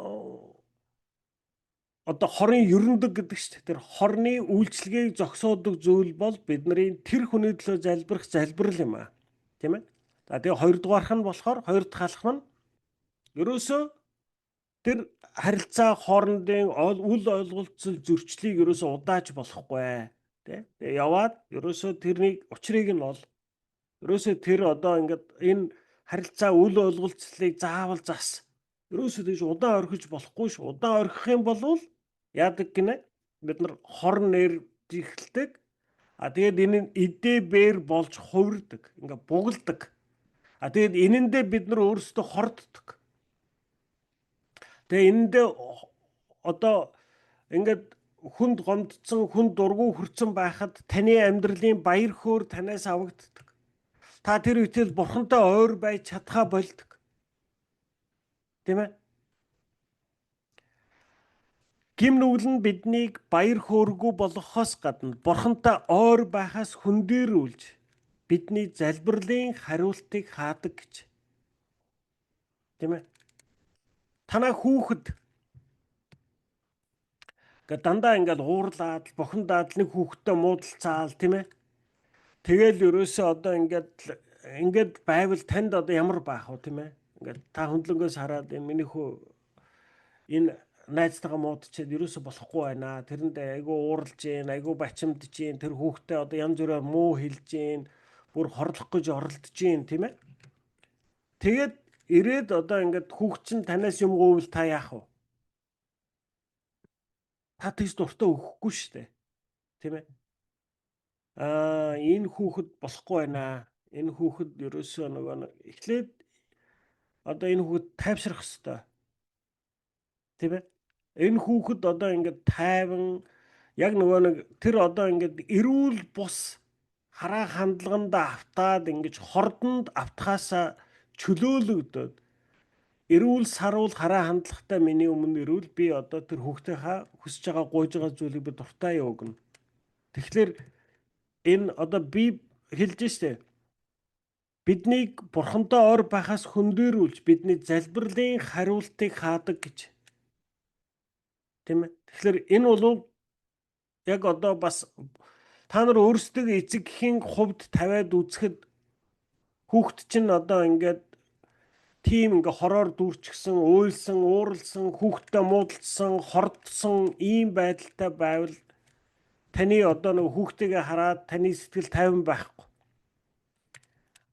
хорын ерөндөг гэдэг чинь тэр хорны үйлчлэгийг зогсоодог зүйл бол бидний тэр хүний төлөө залбирах залбирал юм а. Тийм ээ. За тэгээ хоёрдугаарх нь болохоор хоёр дахь алхам нь ерөөсөө тэр харилцаа хоорондын үл ойлголцол зөрчлийг ерөөсөө удааж болохгүй. Тэгээ яваад ерөөсөө тэрний учрыг нь бол ерөөсөө тэр одоо ингээд энэ харилцаа үл ойлголцлыг заавал зас. Ерөөсөө тийж удаан орхиж болохгүй шүү. Удаан орхих юм бол яадаг гинэ? Бид нар хор нэржихэлдэг. Тэгээд энэ нь эдээ бээр болж хувирдаг. Ингээд бугалдаг. Тэгээд энэндээ бид нар өөрсдөө хорддог. Тэгээ энэндээ одоо ингээд хүнд гомдсон, хүнд дургүй хүрсэн байхад таны амьдралын баяр хөөр танаас авагддаг. Та тэр үедээ бурхантай ойр байж чадхаа болдог. Тийм ээ? Гим нүгэл нь биднийг баяр хөөргүй болгохоос гадна бурхантай ойр байхаас хөндөрүүлж бидний залбирлын хариултыг хаадаг гэж. Тийм ээ? Танаа хүүхэд дандаа ингээд уурлаад, бохондаад нэг хүүхэдтэй муудалцаал, тийм ээ? Тэгэл ерөөсөө одоо ингээд байвал танд одоо ямар байх вэ, тийм ээ? Ингээд та хөндлөнгөөс хараад энэ миний хүү энэ найзтайгаа муудчихэд ерөөсөө болохгүй байна. Тэрэнд айгүй ууралж гин, айгүй бачимдж гин, тэр хүүхдээ одоо янз бүрээр муу хэлж гин, бүр хорлох гэж оролдож гин, тийм ээ? Тэгээд ирээд одоо ингээд хүүхд чинь танаас юм говьл та яах вэ? Та тэгж дуртай өгөхгүй шүү дээ. Тийм ээ? Энэ хүүхэд болохгүй байна. Энэ хүүхэд ерөөсөө нөгөө эхлээд одоо энэ хүүхэд тайвшрах ёстой. Тийм ээ? Энэ хүүхэд одоо ингээд тайван яг нөгөө нэг тэр одоо ингээд эрүүл бус хараа хандлаганда автаад ингэж хордонд автахаасаа чөлөөлөгдөд эрүүл саруул хараа хандлагатай миний өмнө ирвэл би одоо тэр хүүхдийнхаа хүсэж байгаа гуйж байгаа зүйлийг би дуртай өгнө. Тэгэхээр энэ одоо би хэлж штэ биднийг бурхантай ойр байхаас хөндөрүүлж бидний залбирлын хариултыг хаадаг гэж. Тийм ээ. Тэгэхээр энэ бол яг одоо бас та нар өөрсдөө эцэгхийн хувьд тавиад үзэхэд хүүхэд чинь одоо ингээд тийм ингээ хороор дүүрчихсэн, уйлсан, ууралсан, хүүхдтэй муудалцсан, хордсон ийм байдалтай байвал таны одоо нэг хүүхдтэйгээ хараад таны сэтгэл тайван байхгүй.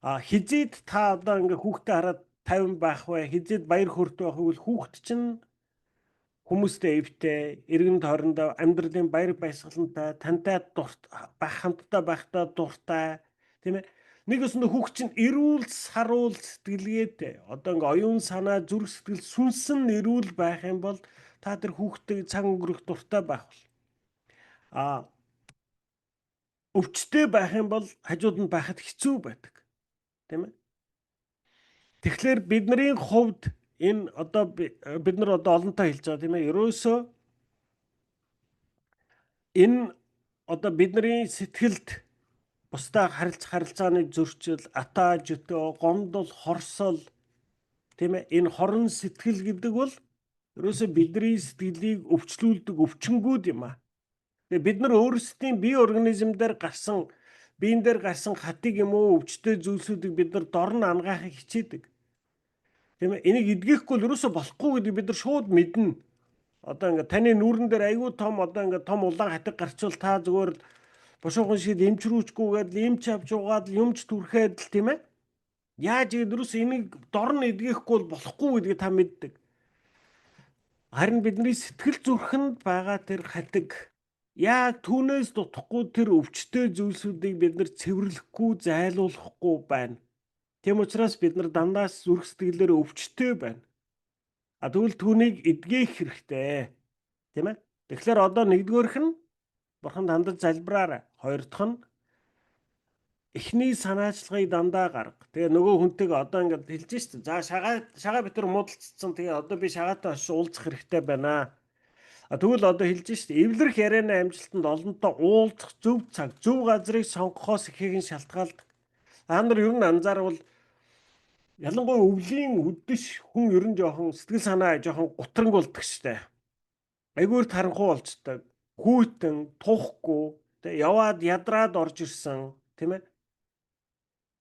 Хизээд та одоо ингээ хүүхдтэй хараад тайван байх вэ? Хизээд баяр хөөртэй байх вэ? Хүүхд чинь хүмүүстэй эвтэй, эргэн тойрондоо амьдралын баяр баясгалантай, тантай хамтдаа байхдаа дуртай, тийм ээ. Нэг өсөндө хүүхд чинь эрүүл саруул сэтгэлгээтэй. Одоо ингээ оюун санаа, зүрх сэтгэл сүнсэн эрүүл байх юм бол та тэр хүүхдтэй цаг өнгөрөх дуртай байх бол өвчтэй байх юм бол хажууд нь байхад хэцүү байдаг. Тийм ээ. Тэгэхээр бидний хувьд энэ одоо бид нар одоо олонтоо хэлж байгаа тийм ээ. Ерөөсөө энэ одоо бидний сэтгэлд бусдаа харилцааны зөрчил, атаа жөтөө, гомдол, хорсол тийм ээ. Энэ хорон сэтгэл гэдэг бол ерөөсөө бидний сэтгэлийг өвчлүүлдэг өвчнгүүд юм аа. Тэгээ бид нар өөрсдийн бие организм дээр гарсан биен дээр гарсан хатыг юм уу өвчтөе зүйлсүүдийг бид нар дор нь ангаахыг хичээдэг. Тийм ээ. Энийг эдгэхгүй л ерөөсөө болохгүй гэдэг бид нар шууд мэднэ. Одоо ингээ таны нүүрэн дээр айгүй том одоо ингээ том улаан хатаг гарчвал та зүгээр л бошоохон шиг эмчрүүчгүйгээд л эмч авч угаад л юмч түрхээд л тийм ээ. Яаж ийд ерөөсөө энийг дор нь эдгэхгүй бол болохгүй гэдгийг та мэддэг. Харин бидний сэтгэл зүрхэнд байгаа тэр хатаг яг түүнээс дутхгүй тэр өвчтөе зүйлсүүдийг бид нар цэвэрлэхгүй зайлуулахгүй байна. Тийм учраас бид нар дандаа зүрх сэтгэлээр өвчтөе байна. Тэгвэл түүнийг эдгээх хэрэгтэй. Тийм ээ. Тэгэхээр одоо нэгдүгээрх нь бурхан дандаа залбираарай. Хоёр дахь нь эхний санаачлагыг дандаа гарга. Тэгээ нөгөө хүнтэйг одоо ингээд хэлж штэ. За шагаа битэр муудалцсан. Тэгээ одоо би шагаатай очиж уулзах хэрэгтэй байна. Тэгвэл одоо хэлж штэ. Эвлэрх ярианы амжилтанд олонтоо уулзах зөв цаг, зөв газрыг сонгохоос ихийг нь шалтгаалдаг. Та нар ер нь анзаарвал ялангуяа өвлийн үдэш хүн ер нь жоохон сэтгэл санаа жоохон гутранг болдог штэ. Айгүйр таранхуу болцдог. Хүйтэн, тухгүй, тэг яваад ядраад орж ирсэн, тийм ээ.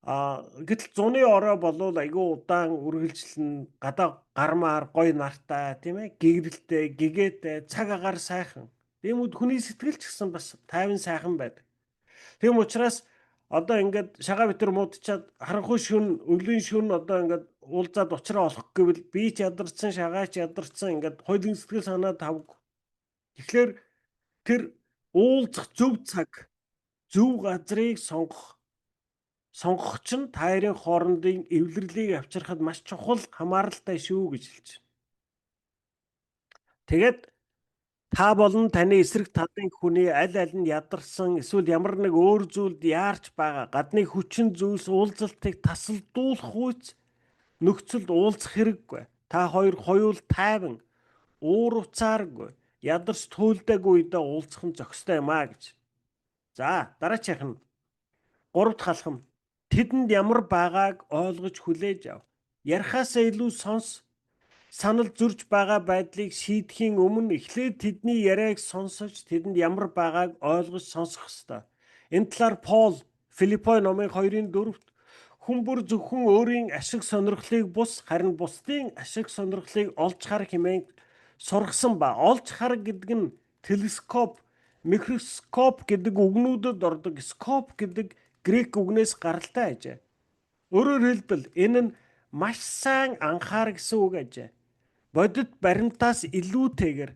Гэтэл зуны ороо болвол айгүй удаан үргэлжлэн гадаа гармаар гой нартай, тийм ээ. Гэгрэлтэй, гэгээтэй, цаг агаар сайхан. Тийм үд хүний сэтгэл ч гэсэн бас тайван сайхан байдаг. Тийм учраас одоо ингээд шагаа битэр муудчаад харанхуй шүн, өвлийн шүн одоо ингээд уулзаад уучраа олох гэвэл би ч ядарсан, шагаач ядарсан ингээд хоёулын сэтгэл санаа тавг. Тэгэхээр тэр уулзах зөв цаг, зөв газрыг сонгох чинь таарын хоорондын эвлэрлийг авчрахад маш чухал хамааралтай шүү гэж хэлж байна. Тэгээд та болон таны эсрэг талын хүний аль нь ядарсан эсвэл ямар нэг өөр зүйлд яарч байгаа гадны хүчин зүйлс уулзалтыг тасалдуулах үйс нөхцөлд уулзах хэрэггүй. Та хоёр хоёул тайван, уур уцааргүй, ядарч туйлдаагүй үедээ уулзах нь зохистой юм аа гэж. За, дараачих нь 3 дахь алхам. Тэдэнд ямар байгааг ойлгож хүлээж ав. Ярихаасаа илүү сонс. Санал зөрж байгаа байдлыг шийдэхийн өмнө эхлээд тэдний яриаг сонсож тэдэнд ямар байгааг ойлгож сонсох ёстой. Энэ талаар Пол Филиппой номын 2:4-т хүн бүр зөвхөн өөрийн ашиг сонирхлыг бус харин бусдын ашиг сонирхлыг олж харах хэмээн сургасан ба олж харах гэдэг нь телескоп, микроскоп гэдэг үгнүүдэд ордог скоп гэдэг грек үгнээс гаралтай ажээ. Өөрөөр хэлбэл энэ нь маш сайн анхаар гэсэн үг ажээ. Бодит баримтаас илүүтэйгээр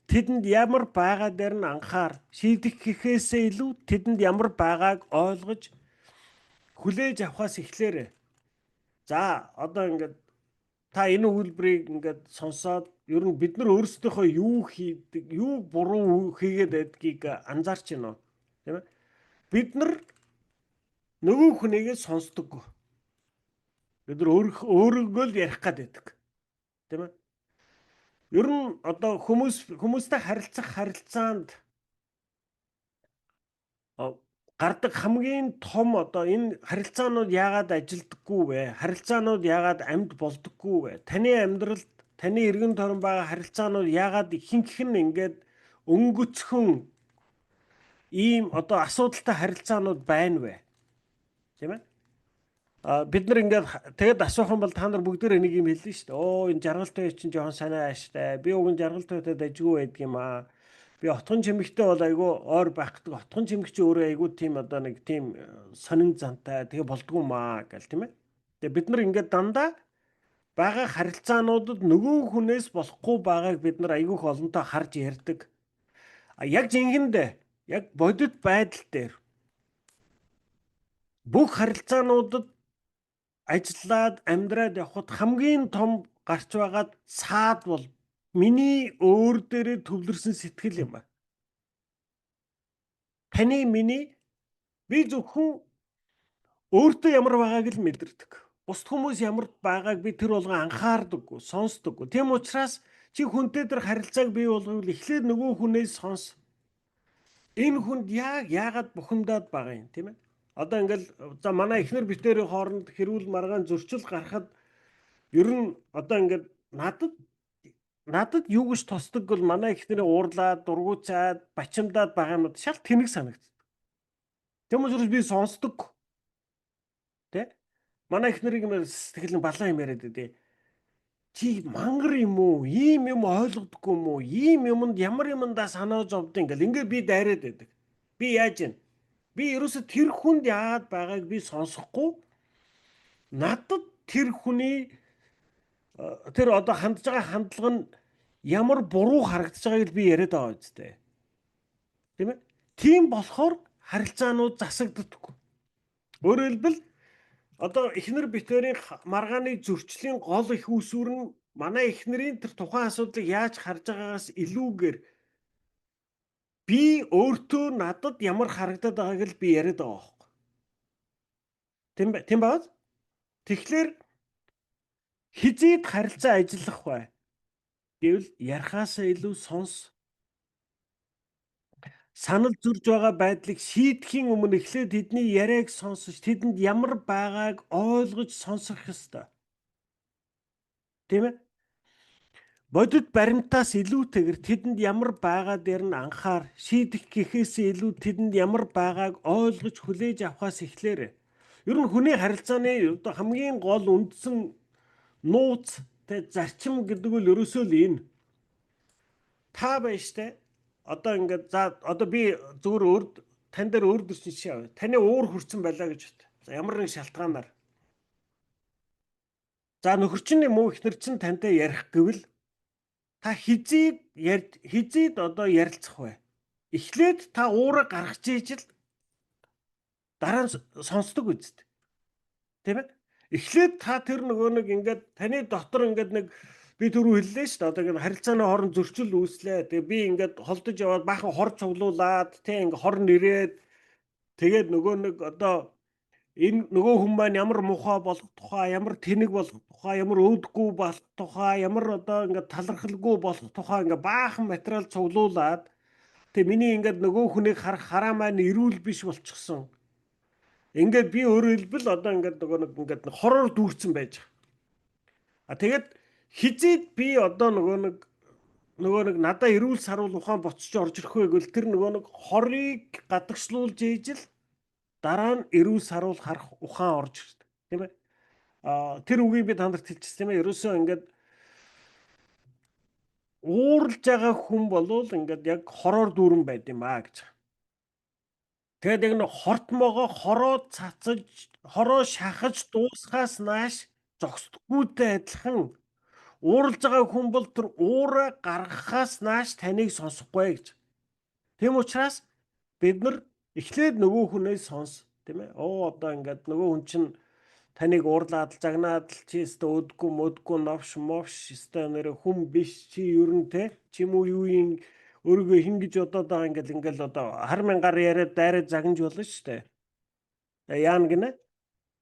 тэдэнд ямар байгаа дээр нь анхаар шийдэх гэхээсээ илүү тэдэнд ямар байгааг ойлгож хүлээж авахаас эхлээрэй. За одоо ингээд та энэ үйлбэрийг ингээд сонсоод ер нь бид нар өөрсдийнхөө юу хийдэг, юу буруу хийгээд байдгийг анзаарч байна уу? Тийм ээ. Бид нар нөгөө хүнийгээ сонсдоггүй. Бид нар өөрийгөө л ярих гад байдаг. Тийм ээ. Ер нь одоо хүмүүстэй харилцах харилцаанд гардаг хамгийн том одоо энэ харилцаанууд яагаад ажилдаггүй вэ? Харилцаанууд яагаад амьд болдоггүй вэ? Таны амьдралд таны эргэн тойрон байгаа харилцаанууд яагаад ихэнх нь ингээд өнгөцхөн ийм одоо асуудалтай харилцаанууд байна вэ? Тийм ээ? Бид нар ингээд тэгэд асуух юм бол та нар бүгд энийг юм хэлнэ шүү дээ. Оо энэ жаргалтай чинь жоохон санаа ааштай. Би уг нь жаргалтайтай дажгүй байдаг юм аа. Би отхон чимэгтэй бол айгүй ойр байх гэдэг. Отхон чимэг чи өөрөө айгүй тийм одоо нэг тийм сонин зантай тэгээ болдгоо маа гэл тийм ээ. Тэгээ бид нар ингээд дандаа байгаа харилцаануудад нөгөө хүнээс болохгүй байгааг бид нар айгүйх олонтоо харж ярьдаг. Яг жинхэндээ яг бодит байдал дээр бүх харилцаануудад ажиллаад амьдраад явхад хамгийн том гарч байгаад цаад бол миний өөр дээрээ төвлөрсөн сэтгэл юм байна. Таны миний би зөвхөн өөртөө ямар байгааг л мэдэрдэг. Бусд хүмүүс ямар байгааг би тэр болгон анхаардаггүй, сонсдоггүй. Тийм учраас чи хүнтэй тэр харилцааг бий болгохыг эхлээд нөгөө хүнээс сонс. Энэ хүнд яагаад бухимдаад байгаа юм, тийм ээ? Одоо ингээл за манай эхнэр битэрийн хооронд хэрүүл маргаан зөрчил гарахад ер нь одоо ингээд надад юу гэж тусдаг бол манай эхнэрийн уурлаад, дургуйцаад, бачимдаад байгаа юмуд шал тэнэг санагддаг. Тийм учраас би сонсдог. Тэ? Манай эхнэрийг юм сэтгэл нь балан юм яриад дээ. Чи мангар юм уу? Ийм юм ойлгодоггүй юм уу? Ийм юмд ямар юмдаа санаа зовд ингээд би дайраад байдаг. Би яаж юм? Би ерөөсө тэр хүнд яагаад байгааг би сонсохгүй. Надад тэр хүний тэр одоо хандж байгаа хандлага нь ямар буруу харагдаж байгааг би яриад байгаа үстэй. Тийм ээ? Тийм болохоор харилцаанууд засагддаггүй. Өөрөөр хэлбэл одоо эхнэр битэрийн маргааны зөрчлийн гол их үүсвэр нь манай эхнэрийн тэр тухайн асуудлыг яаж харж байгаагаас илүүгээр би өөртөө надад ямар харагдаад байгааг л би яриад байгаа байхгүй. Тийм баад? Тэгэхээр хизээд харилцаа ажиллах бай гэвэл ярихаасаа илүү сонс. Санал зөрж байгаа байдлыг шийдэхийн өмнө эхлээд тэдний яриаг сонсож тэдэнд ямар байгааг ойлгож сонсох ёстой. Тийм ээ? Бодит баримтаас илүүтэйгэр тэдэнд ямар байгаа дээр нь анхаар шийдэх гэхээсээ илүү тэдэнд ямар байгааг ойлгож хүлээж авахаас эхлээрэй. Ер нь хүний харилцааны хамгийн гол үндсэн нууц зарчим гэдэг нь ерөөсөө л энэ. Та байж тээ. Одоо ингээд за одоо би зүгээр тань дээр өөр дэс жишээ авъя. Таны уур хүрсэн байлаа гэж бат. За ямар нэг шалтгаанаар. За нөхөр чинь юм уу ихнэр чинь тантай ярих гэвэл та хизээд одоо ярилцах бай. Эхлээд та уураа гаргаж ижил дараа нь сонсдог үст. Тийм ээ? Эхлээд та тэр нөгөө нэг ингээд таны дотор ингээд нэг би түрүү хэллээ шүү дээ. Одоо ингэ харилцааны хооронд зөрчил үүслээ. Тэгээ би ингээд холдож яваад баахан хор цуглуулад тэг ингэ хор нэрээд тэгээд нөгөө нэг одоо энэ нөгөө хүн маань ямар мухаа болох тухай, ямар тэнэг болох тухай, ямар өөдгөө болох тухай, ямар одоо ингээд талархалгүй болох тухай ингээд баахан материал цуглуулад тэг миний ингээд нөгөө хүнийг харах хараа маань эрүүл биш болчихсон. Ингээд би өөрөөр хэлбэл одоо ингээд нөгөө нэг ингээд хороор дүүрсэн байж байгаа. Тэгээд хизээд би одоо нөгөө нэг надаа эрүүл сарвал ухаан боцож орж ирэх вэ гэвэл тэр нөгөө нэг хорыг гадагшлуулж ижил дараа нь эрүүл сарвал харах ухаан орж ирдэг. Тийм ээ? Тэр үгийг би тандарт хэлчихсэн тийм ээ. Ерөөсөө ингээд ууралж байгаа хүн болвол ингээд яг хороор дүүрэн байд юм аа гэж. Тэгээд яг нэг хортмоогоо хороо цацаж, хороо шахаж дуусхаас нааш зогсдоггүйтэй адилхан ууралж байгаа хүн бол тэр уураа гаргахаас нааш таныг сонсохгүй гэж. Тийм учраас бид нар эхлээд нөгөө хүнээс сонс, тийм ээ? Одоо ингээд нөгөө хүн чинь таныг уурлаад загнаад л чи өстө өдгөө новш өстө нэр хүн биш чи ер нь те чи муу юуийн өөрийгөө хин гэж бодоод байгаа ингээл одоо хар мянгаар яриад дайраад загнаж болно шүү дээ. Яан гинэ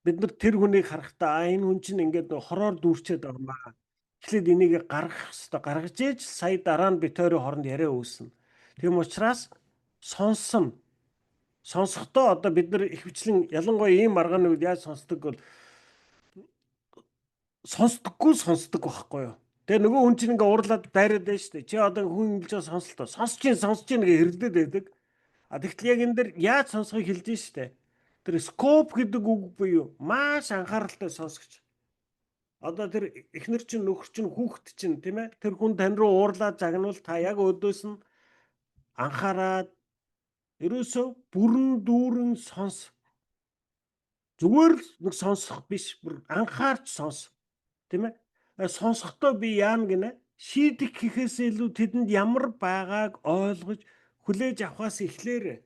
бид нар тэр хүнийг харахтаа энэ хүн чинь ингээд хороор дүүрчээд байгаа маа. Эхлээд энийг гаргах хэрэгтэй. Гаргаж ээж сая дараа нь бит хоёрын хооронд яриа үүснэ. Тийм учраас сонсон. Сонсохдоо одоо бид нар их бичлэн ялангуяа ийм маргаанууд яаж сонсдог бол сонсдоггүй байхгүй юу? Тэгээ нөгөө хүн чинь ингээ уурлаад дайраад байж штэ. Чи одоо хүн ингэж сонслоо. Сонсож чинь ингээ хэрлээд байдаг. А тэгтэл яг энэ дэр яаж сонсохыг хэлж штэ. Тэр скоп гэдэг үг буюу маш анхааралтай сонсогч. Одоо тэр эхнэр чинь нөхөр чинь хүүхэд чинь тийм ээ. Тэр хүн тань руу уурлаад загнуул та яг өдөөс нь анхаарад ерөөсөө бүрэн дүүрэн сонс. Зүгээр л нэг сонсох биш, бүр анхаарч сонс. Тийм ээ. Сонсохдоо би яана гинэ? Шийдэх гэхээс илүү тэдэнд ямар байгааг ойлгож хүлээж авахаас эхлээрээ.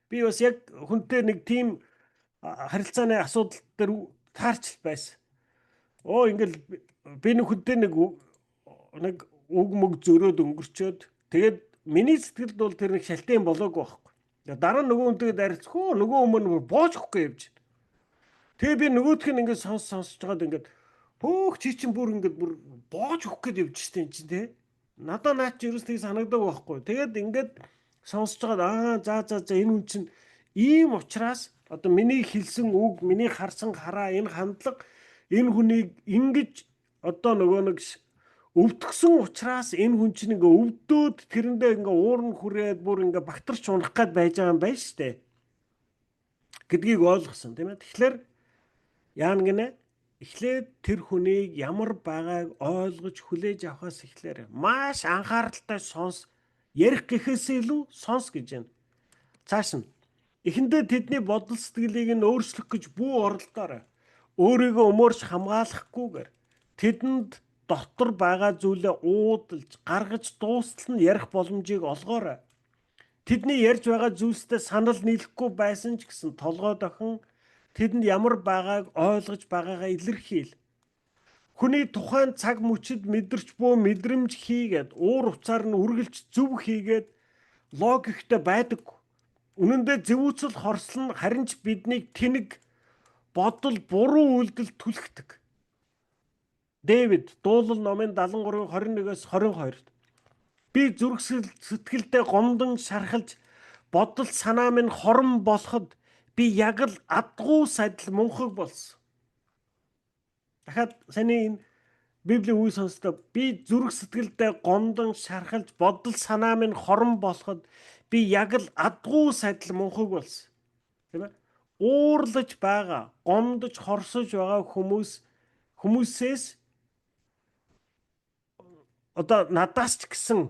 Би бас яг хүнтэй нэг тийм харилцааны асуудал дээр таарч байсан. Ингээл би нэг хүнтэй нэг үг мөг зөрөөд өнгөрчөөд тэгээд миний сэтгэлд бол тэр нэг шалтгаан болоогүй байхгүй. Дараа нь нөгөө хүнтэйгээ дарилцгүй нөгөө өмнө боож өгөхгүй явж. Тэгээ би нөгөөх нь ингээд сонсож байгаад ингээд хөөх чи чинь бүр ингээд бүр боож өгөх гээд явж штэ энэ чинь тий. Надаа наад чи ерөөс тийг санагдаг байхгүй. Тэгээд ингээд сонсож байгаад за энэ хүн чинь ийм учраас одоо миний хэлсэн үг, миний харсан хараа, энэ хандлага энэ хүнийг ингэж одоо нөгөө нэг өвдгсөн учраас энэ хүн чинь ингээ өвдөөд тэрэндээ ингээ уурн хүрээд бүр ингээ багтарч унах гээд байж байгаа юм байна штэ гэдгийг ойлгосон тийм ээ. Тэгэхээр яана гинэ эхлээд тэр хүнийг ямар байгааг ойлгож хүлээж авахаас эхлээр маш анхааралтай сонс. Ярих гэхээс илүү сонс гэж байна. Цааш нь эхэндээ тэдний бодол сэтгэлийг нь өөрчлөх гэж бүү оролдоорой. Өөрийгөө өмөрч хамгаалахгүйгээр тэдэнд дотор байгаа зүйлээ уудалж гаргаж дуустал нь ярих боломжийг олгоорой. Тэдний ярьж байгаа зүйлстэй санал нийлэхгүй байсан ч гэсэн толгой дохин тэдэнд ямар байгааг ойлгож байгаагаа илэрхийл. Хүний тухайн цаг мөчид мэдэрч буй мэдрэмж хийгээд уур уцаар нь үргэлж зөв хийгээд логиктэй байдаг. Үнэн дээр зөвүүцэл хорслон харин ч биднийг тэнэг бодол буруу үйлдэл түлхдэг. Дэвид дуулал номын 73:21-22 би зүрх сэтгэлдээ гомдон шархалж бодол санаа минь хорон болоход би яг л адгуу сайдл мунхаг болсон. Дахиад саний энэ Библийн үе сонсдоо би зүрх сэтгэлдээ гомдон шархалж бодол санаа минь хорон болоход би яг л адгуу сайдл мунхаг болсон. Тийм ээ? Уурлаж байгаа, гомдож хорсож байгаа хүмүүсээс одоо надаас ч гэсэн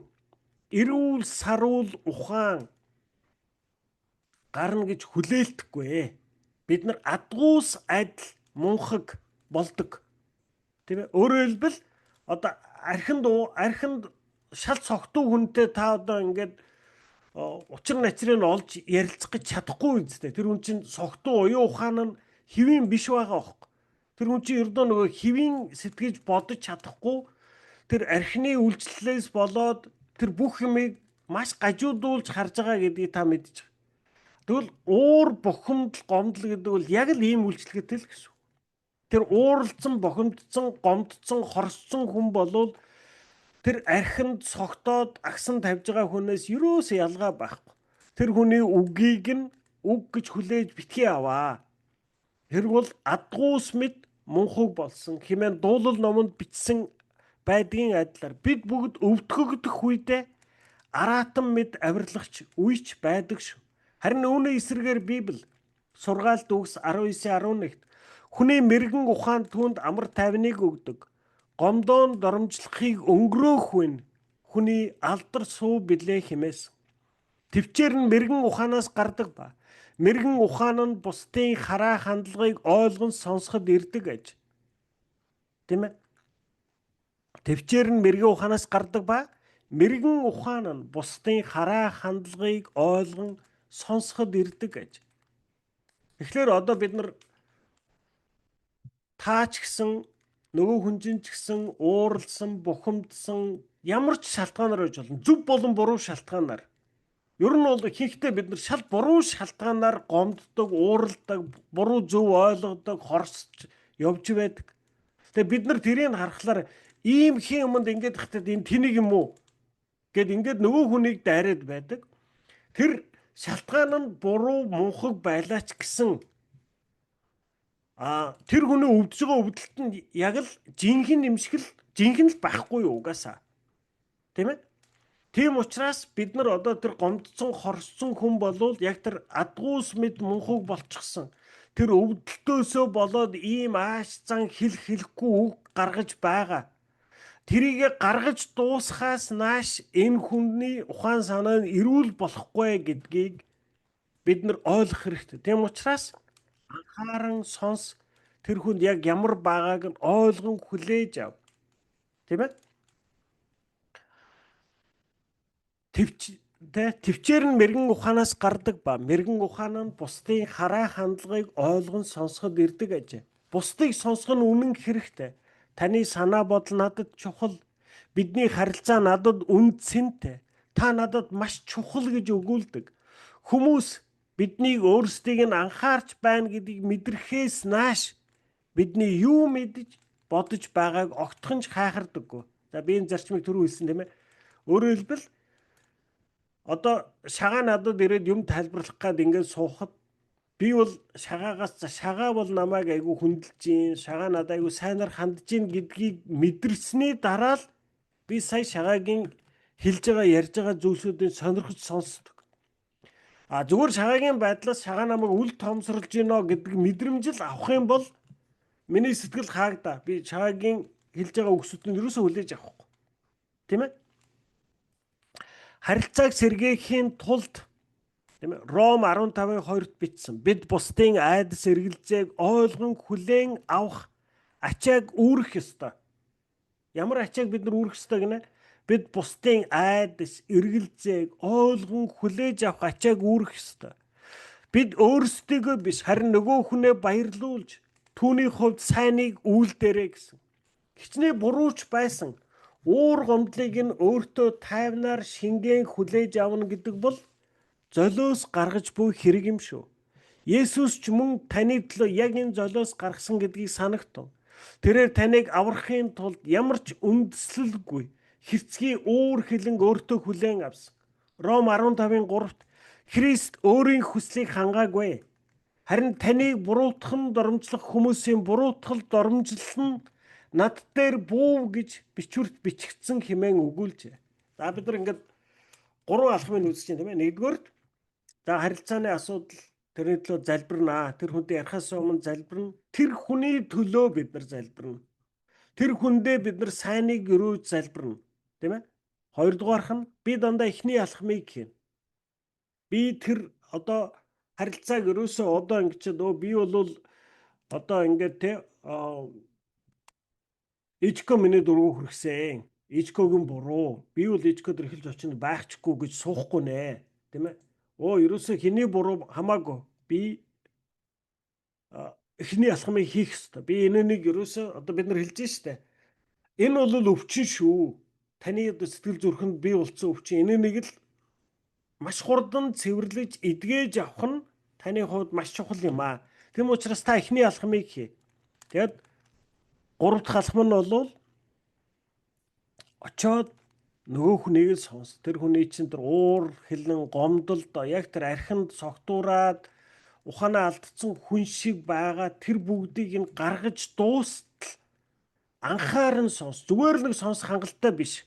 эрүүл саруул ухаан гарна гэж хүлээлтэхгүй. Бид нар адгуус адил мунхаг болдог. Тийм ээ? Өөрөөр хэлбэл одоо архинд шал цогтуу хүнтэй та одоо ингээд учир начрыг олж ярилцах гэж чадахгүй үстэй. Тэр хүн чинь согтуу уян ухаан нь хэвийн биш байгаа байхгүй. Тэр хүн чинь ердөө нөгөө хэвийн сэтгэж бодож чадахгүй. Тэр архины үйлчлэлээс болоод тэр бүх юмыг маш гажуудуулж харж байгаа гэдгийг та мэдж байгаа. Тэгвэл уур бухимдал гомдол гэдэг бол яг л ийм үйлчлэгээтэй л гэсэн. Тэр ууралцсан, бохимдсан, гомдсон, хорссон хүн болвол тэр архинд согтоод агсан тавьж байгаа хүнээс юроос ялгаа байхгүй. Тэр хүний үгийг нь үг гэж хүлээж битгий аваа. Тэр бол адгуус мэд мунхаг болсон хэмээн дуулал номонд бичсэн байдгийн адилаар бид бүгд өвдгөгдөх үедээ араатан мэд авирлагч үеч байдаг шүү. Харин үүний эсрэгээр Библи сургаалт үгс 19:11-т хүний мэрэгэн ухаан түүнд амар тайвныг өгдөг. Гомдоон доромжлохыг өнгөрөөх үн хүний алдар суу билээ хэмээс. Тэвчээр нь мэрэгэн ухаанаас гардаг ба мэрэгэн ухаан нь бусдын хараа хандлагыг ойлгон сонсоход ирдэг аж. Тийм ээ? Тэвчээр нь мэрэгэн ухаанаас гардаг ба мэрэгэн ухаан нь бусдын хараа хандлагыг ойлгон сонсоход ирдэг аж. Тэгэхээр одоо бид нар таач гэсэн нөгөө хүн ч гэсэн ууралсан, бухимдсан ямар ч шалтгаанаар байж болно. Зөв болон буруу шалтгаанаар. Ер нь бол ихэнхдээ бид нар шал буруу шалтгаанаар гомддог, ууралдаг, буруу зөв ойлгодог, хорсож явж байдаг. Тэгээ бид нар тэрийг харахаар ийм хин юмд ингэж хатад энэ тэнийг юм уу гэд ингэж нөгөө хүнийг дайраад байдаг. Тэр шалтгаан нь буруу мунхаг байлаач гэсэн тэр хүний өвдөж байгаа өвдөлт нь яг л жинхэнэ юм шиг л Жинхэнэ л байхгүй юу угаасаа. Тийм ээ? Тийм учраас бид нар одоо тэр гомдсон, хорссон хүн болвол яг тэр адгуус мэд мунхуг болчихсон. Тэр өвдөлтөөсөө болоод ийм ааш зан хэлэхгүй үг гаргаж байгаа. Тэрийг гаргаж дуусхаас нааш энэ хүний ухаан санаа нь эрүүл болохгүй гэдгийг бид нар ойлгох хэрэгтэй. Тийм учраас анхааран сонс, тэр хүнд яг ямар байгааг нь ойлгон хүлээж ав. Тийм ээ? Төвчээр нь мэрэгэн ухаанаас гардаг ба мэрэгэн ухаан нь бусдын хараа хандлагыг ойлгон сонсоход ирдэг ажээ. Бусдыг сонсох нь үнэн хэрэгтэй. Таны санаа бодол надад чухал. Бидний харилцаа надад үндсэнтэй. Та надад маш чухал гэж өгүүлдэг. Хүмүүс биднийг өөрсдийг нь анхаарч байна гэдгийг мэдрэхээс нааш бидний юу мэдэж бодож байгааг огтхон ч хайхардаггүй. За би энэ зарчмыг түрүү хэлсэн тийм ээ. Өөрөөр хэлбэл одоо шагаа надад ирээд юм тайлбарлах гээд ингээд суухад би бол шагаа бол намайг айгүй хүндэлж гин, шагаа надад айгүй сайнаар хандж гин гэдгийг мэдэрсний дараа л би сая шагаагийн хэлж байгаа ярьж байгаа зүйлсүүдийг сонирхож сонсдог. Зүгээр шагаагийн байдлаас шагаа намайг үл томсорлж гинэ гэдэг мэдрэмж л авах юм бол миний сэтгэл хаагдаа. Би шагаагийн хэлж байгаа үгсүүдийг ерөөсөө хүлээж авахгүй. Тийм ээ? Харилцааг сэргээхийн тулд тийм ээ Ром 15:2-т бичсэн. Бид бусдын айдас эргэлзээг ойлгон хүлээн авах ачааг үүрэх ёстой. Ямар ачааг бид нар үүрэх ёстой гинэ? Бид бусдын айдас эргэлзээг ойлгон хүлээж авах ачааг үүрэх ёстой. Бид өөрсдийгөө биш харин нөгөө хүнээ баярлуулж түүний хувьд сайныг үйлдээрэй гэсэн. Хичнээн бурууч байсан уур гомдлыг нь өөртөө тайвнаар шингээн хүлээж авна гэдэг бол золиос гаргаж буй хэрэг юм шүү. Есүс ч мөн таны төлөө яг энэ золиос гаргасан гэдгийг санагтун. Тэрээр таныг аврахын тулд ямар ч үндэслэлгүй хэрцгий уур хилэнг өөртөө хүлээн авсан. Ром 15:3-т Христ өөрийн хүслийг хангаагүй. Харин таныг буруутгах доромжлох хүмүүсийн буруутгал доромжлол нь над дээр буув гэж бичвэрт бичигдсэн хэмээн өгүүлжээ. За бид нар ингээд гурван алхмыг үзэж байна тийм ээ. Нэгдүгээрт за харилцааны асуудал тэрний төлөө залбирнаа. Тэр хүнтэй ярихаас өмнө залбирна. Тэр хүний төлөө бид нар залбирна. Тэр хүндээ бид нар сайныг өрөөж залбирна. Тийм ээ. Хоёрдугаарх нь би дандаа эхний алхмыг хийнэ. Би тэр одоо харилцааг өрөөсөө одоо ингэж би бол одоо ингээд те Ичко миний дургу хүрхсэн. Ичкогийн буруу. Би бол ичко дээр эхэлж очинд байхчгүй гэж суухгүй нэ. Тийм ээ. Ерөөсөө хэний буруу хамаагүй. Би эхний алхмыг хийх ёстой. Би энэнийг ерөөсөө одоо бид нар хэлж штэ. Энэ бол өвчин шүү. Таны сэтгэл зүрхэнд бий болсон өвчин. Энийг л маш хурдан цэвэрлэж эдгэж авах нь таны хувьд маш чухал юм аа. Тэм учраас та эхний алхмыг хий. Тэгэд гурав дахь алхам нь бол очоод нөгөө хүнийг сонс. Тэр хүний чинь тэр уур хилэн гомдолд яг тэр архинд согтуураад ухаанаа алдсан хүн шиг байгаа тэр бүгдийг нь гаргаж дуустал анхааран сонс. Зүгээр л нэг сонсох хангалттай биш.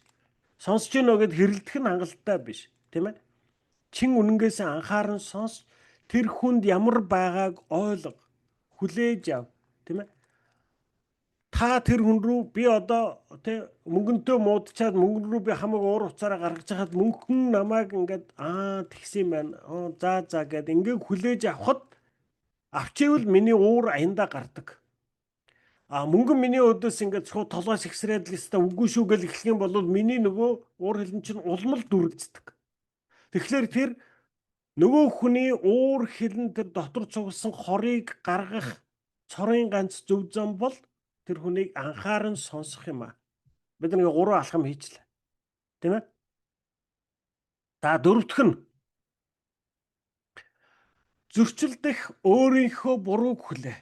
Сонсож гинөө гэд хэрэлдэх нь хангалттай биш. Тийм ээ? Чин үнэнгээс анхааран сонс. Тэр хүнд ямар байгааг ойлго. Хүлээж ав. Тийм ээ? Та тэр хүн рүү би одоо тэ мөнгөнтэй муудчаад мөнгөн рүү би хамаг уур уцаараа гаргаж хахад мөнгөн намайг ингээд тэгсэн байна. За гэд ингээд хүлээж авахд авчивэл миний уур аянда гардаг. Мөнгөн миний өдөөс ингээд шууд толгоос ихсрээд л өстой үгүй шүү гэл эхлэх юм бол миний нөгөө уур хилэн чинь улмал дүрэгцдэг. Тэгэхээр тэр нөгөө хүний уур хилэн тэр дотор цугласан хорыг гаргах цорын ганц зөв зам бол тэр хүнийг анхааран сонсох юм аа. Бид нэг гурван алхам хийчлээ. Тийм ээ? За дөрөвдөх нь зөрчилдөх өөрийнхөө бурууг хүлээ.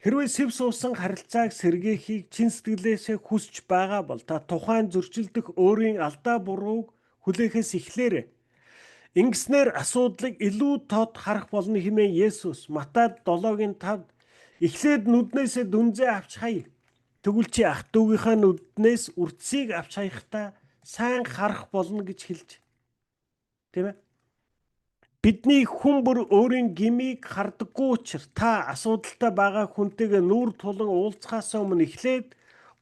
Хэрвээ сэв суусан харилцааг сэргээхийг чин сэтгэлээсээ хүсч байгаа бол та тухайн зөрчилдөх өөрийн алдаа бурууг хүлээхээс эхлээрэй. Ингэснээр асуудлыг илүү тод харах болно хэмээн Есүс Матай 7:5 эхлээд нүднээсээ дүнзээ авч хай. Тэгвэл чи ах дүүгийнхаа нүднээс үрдсийг авч хаяхдаа сайн харах болно гэж хэлж. Тийм ээ? Бидний хүн бүр өөрийн гмийг хардаггүй учраас та асуудалтай байгаа хүнтэйгээ нүүр тулан уулзахаас өмнө эхлээд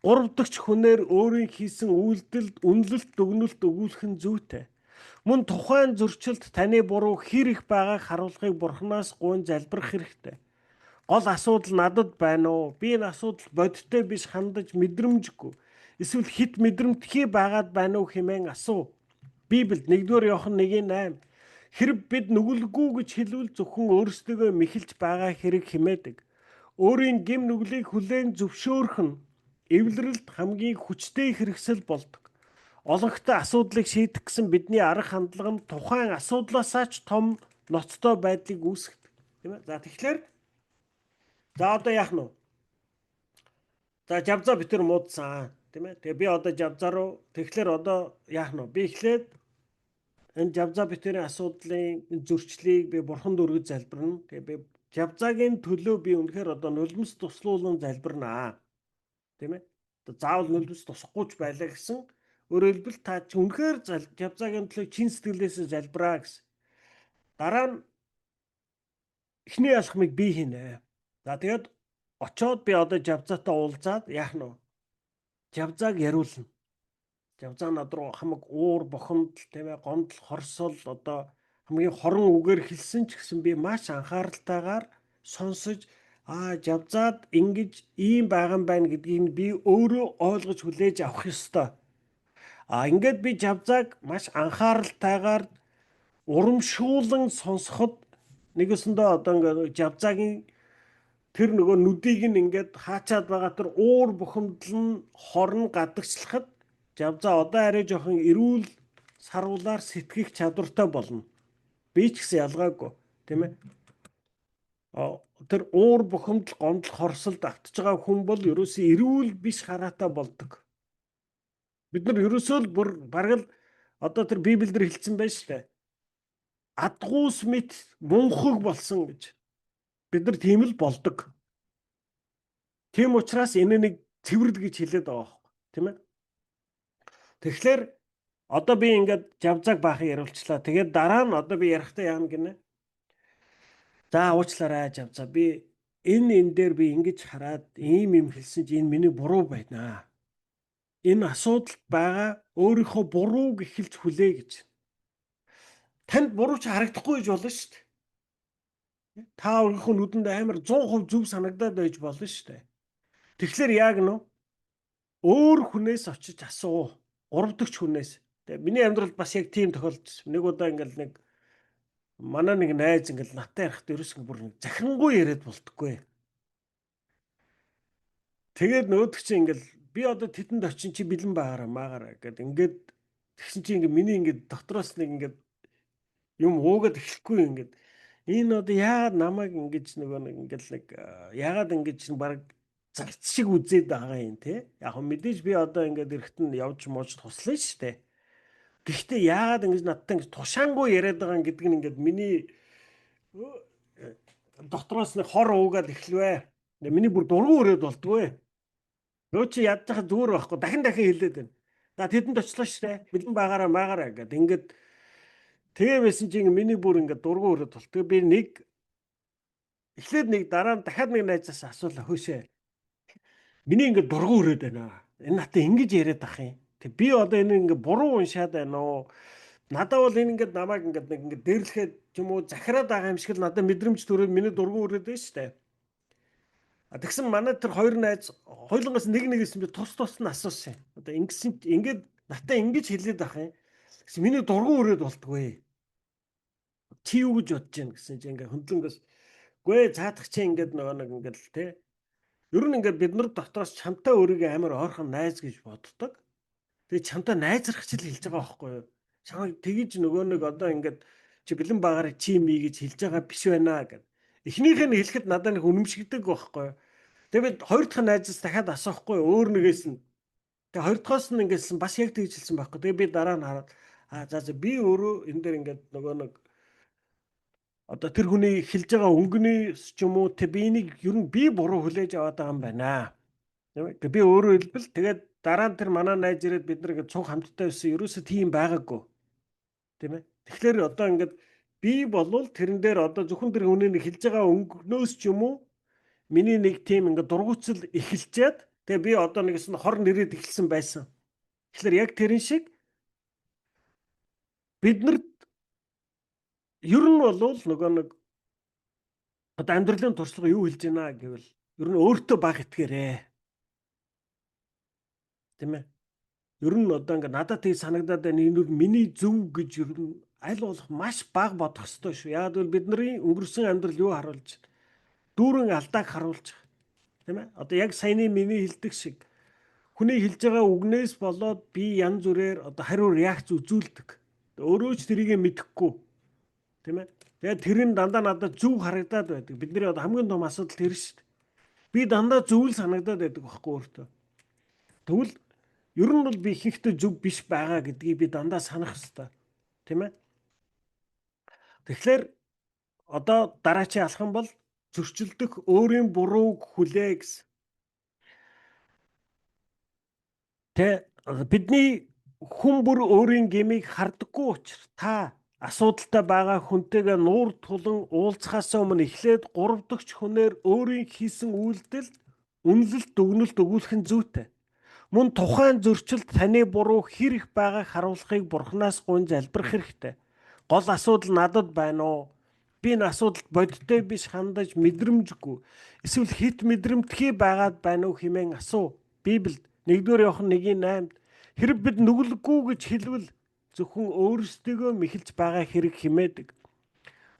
3 дахь хүнээр өөрийн хийсэн үйлдэлд үнэлэлт дүгнэлт өгүүлэх нь зүйтэй. Мөн тухайн зөрчилд таны буруу хэр их байгааг харуулахыг Бурханаас гуйн залбирах хэрэгтэй. Гол асуудал надад байна уу? Би энэ асуудал бодиттой биш хандаж мэдрэмжгүй. Эсвэл хит мэдрэмтгий байгаад байна уу хэмээн асуу. Библиэд 1-р Иохан 1:8 хэрэг бид нүгэлгүй гэж хэлвэл зөвхөн өөрсдөө мэхэлж байгаа хэрэг хэмээдэг. Өөрийн гим нүглийг хүлээн зөвшөөрөх нь эвлэрэлд хамгийн хүчтэй хэрэгсэл болдог. Олонхтой асуудлыг шийдэх гэсэн бидний арга хандлага нь тухайн асуудлаасаа ч том ноцтой байдлыг үүсгэдэг. Тийм ээ? За тэгэхээр одоо яах нь вэ? За жавзаа битэр муудсан. Тийм ээ? Тэгээ би одоо жавзаа руу тэгэхээр одоо яах нь вэ? Би эхлээд энэ жавзаа битэрийн асуудлын зөрчлийг би бурханд өргөж залбирна. Тэгээ би жавзаагийн төлөө би үнэхээр одоо нулимс туслуулан залбирнаа. Тийм ээ? Одоо заавал нулимс тусахгүй ч байлаа гэсэн. Өөрөөр хэлбэл та ч үнэхээр жавзаагийн төлөө чин сэтгэлээсээ залбираа гэсэн. Дараа нь эхний алхмыг би хийнэ. За тэгээд очоод би одоо жавзаатай уулзаад яах нь вэ? Жавзааг яриулна. Жавзаа над руу хамаг уур бохомдол, тийм ээ, гомдол, хорсол одоо хамгийн хорон үгээр хэлсэн ч гэсэн би маш анхааралтайгаар сонсож жавзаад ингэж ийм байгаа юм байна гэдгийг би өөрөө ойлгож хүлээж авах ёстой. Ингээд би жавзааг маш анхааралтайгаар урамшуулан сонсоход нэгэсэндээ одоо ингээд жавзаагийн тэр нөгөө нүдийг нь ингээд хаачаад байгаа тэр уур бухимдал нь хорн гадагчлахад жавзаа одоо арай жоохон эрүүл саруулаар сэтгэх чадвартай болно. Би ч гэсэн ялгаагүй, тийм ээ. Тэр уур бухимдал гомдол хорсолд автж байгаа хүн бол ерөөсөө эрүүл биш хараатай болдог. Бид нар ерөөсөө л бүр бараг л одоо тэр Библиэлд хэлсэн байж штэ. Адгуус мэт мунхаг болсон гэж. Бид нар тийм л болдог. Тийм учраас энэ нэг цэвэрлэл гэж хэлээд байгаа байхгүй, тийм ээ. Тэгэхээр одоо би ингээд жавзааг баахан яриулчлаа. Тэгээд дараа нь одоо би ярихтаа яам гинэ. За уучлаарай жавзаа. Би энэ дээр би ингэж хараад ийм юм хэлсэн чи энэ миний буруу байна. Энэ асуудалд байгаа өөрийнхөө бурууг эхэлж хүлээ гэж. Танд буруу ч харагдахгүй гэж болно шүү дээ. Та өөрийнхөө нүдэнд амар 100% зөв санагдаад байж болно шүү дээ. Тэгэхээр яг нь өөр хүнээс очиж асуу. 3 дахь хүнээс. Тэгээ миний амьдралд бас яг тийм тохиолдсон. Нэг удаа ингээл нэг манай нэг найз ингээл надтай ярихад ерөөсөө бүр нэг захингуй яриад болтгоо. Тэгээд нөөдөг чи ингээл би одоо тэдэнд очин чи бэлэн байгаараа гэд ингээд тэгсэн чи ингээд миний ингээд дотроос нэг ингээд юм уугаад эхлэхгүй ингээд энэ одоо яагаад намайг ингэж нөгөө нэг ингээл нэг яагаад ингэж баг зарц шиг үзээд байгаа юм те. Яг мэдээж би одоо ингээд эрэхт нь явж мууж туслана шүү дээ. Гэхдээ яагаад ингэж надтай ингэж тушаангуй яриад байгаа гэдэг нь ингээд миний дотроос нэг хор уугаад эхлэвэ. Миний бүр дургуун өрөөд болдгоо. Нөө чи ядж хаа зүгээр байхгүй дахин хэлээд байна. За тэдэнд очлоо шүү дээ. Бэлэн байгаараа гэд ингээд тэгээ байсан чи миний бүр ингээд дургуун өрөөд бол. Тэгээ би нэг эхлээд нэг дараа нь дахиад нэг найзаас асуулаа хөөшөө. Миний ингээд дургуун өрөөд байна. Энэ натаа ингэж яриад ах юм. Тэг би одоо энэ ингээд буруу уншаад байна уу? Надад бол энэ ингээд намайг ингээд нэг ингээд дээрлэхэд юм уу захираад байгаа юм шиг л надад мэдрэмж төрөөд миний дургуун өрөөд байна шүү дээ. Тэгсэн манай тэр хоёр найз хоёулангаас нэгээс би тус нь асуусан. Одоо ингэсэн ингээд натаа ингэж хэлээд ах юм. Тэгсэн миний дургуун өрөөд болтгоо. Чи юу гэж бодож байна гэсэн чи ингээд хөндлөнгөөс гүй цаадах чи ингээд нөгөө нэг ингээд л те. Ер нь ингээд бид нар дотроос чамтай өөрийгөө амар ойрхон найз гэж боддог. Тэгээ чамтай найзрах ч л хэлж байгаа байхгүй юу? Чамайг тэгэж нөгөө нэг одоо ингээд чи бэлэн байгаараа чи ми гэж хэлж байгаа биш байна гэд. Эхнийх нь хэлэхэд надад нэг үнэмшигдэг байхгүй юу? Тэгээ би хоёр дахь найзаас дахиад асуухгүй өөр нэгээс нь. Тэгээ хоёр дахоос нь ингэсэн бас яг тэгж хэлсэн байхгүй. Тэгээ би дараа нь хараад за би өөрөө энэ дээр ингээд нөгөө нэг одоо тэр хүний хэлж байгаа өнгөнөөс ч юм уу би энийг ер нь би буруу хүлээж аваад байгаа юм байна. Тийм ээ. Би өөрөө хэлбэл тэгээд дараа нь тэр манай найз ирээд бид нар ингэ цуг хамтдаа байсан. Ерөөсө тийм байгаагүй. Тийм ээ. Тэгэхээр одоо ингээд би болвол тэрэн дээр одоо зөвхөн тэр хүний нэг хэлж байгаа өнгөнөөс ч юм уу миний нэг тийм ингээд дургуутсал эхэлчихэд тэгээ би одоо нэгсэн хор нэрэд эхэлсэн байсан. Тэгэхээр яг тэрэн шиг биднэрт ер нь болвол нөгөө нэг одоо амьдралын туршлага юу хэлж байна гэвэл ер нь өөртөө баг итгээрэй. Тийм ээ. Ер нь одоо ингээд надад тийм санагдаад байна. Энэ миний зөв гэж ер нь аль болох маш бага бодох ёстой шүү. Яг л бидний өнгөрсөн амьдрал юу харуулж байна? Дүүрэн алдааг харуулж байгаа. Тийм ээ. Одоо яг саяны миний хэлдэг шиг хүний хэлж байгаа үгнээс болоод би янз бүрээр одоо хариу реакц үзүүлдэг. Өөрөө ч тэрийг мэдэхгүй. Тийм ээ. Тэгээд тэр нь дандаа надад зөв харагдаад байдаг. Бидний одоо хамгийн том асуудал тэр шүү дээ. Би дандаа зөв л санагдаад байдаг байхгүй өөртөө. Тэгвэл ер нь бол би ихэнхдээ зөв биш байгаа гэдгийг би дандаа санах хэрэгтэй. Тийм ээ. Тэгэхээр одоо дараачийн алхам бол зөрчилдөх өөрийн бурууг хүлээ гэсэн. Тэ бидний хүн бүр өөрийн гэмийг хардаггүй учраас та асуудалтай байгаа хүнтэйгээ нуур тулан уулзахаас өмнө эхлээд 3 дахь хүнээр өөрийн хийсэн үйлдэл үнэлэлт дүгнэлт өгүүлэх нь зүйтэй. Мөн тухайн зөрчилд таны буруу хэр их байгааг харуулахыг Бурханаас гуйж залбирах хэрэгтэй. Гол асуудал надад байна уу? Би энэ асуудалд бодиттой биш хандаж мэдрэмжгүй. Эсвэл хит мэдрэмтгий байгаад байна уу хэмээн асуу. Библиэд 1-р Иохан 1:8-д хэрэг бид нүгэлгүй гэж хэлвэл зөвхөн өөрсдийгөө мэхэлж байгаа хэрэг хэмээдэг.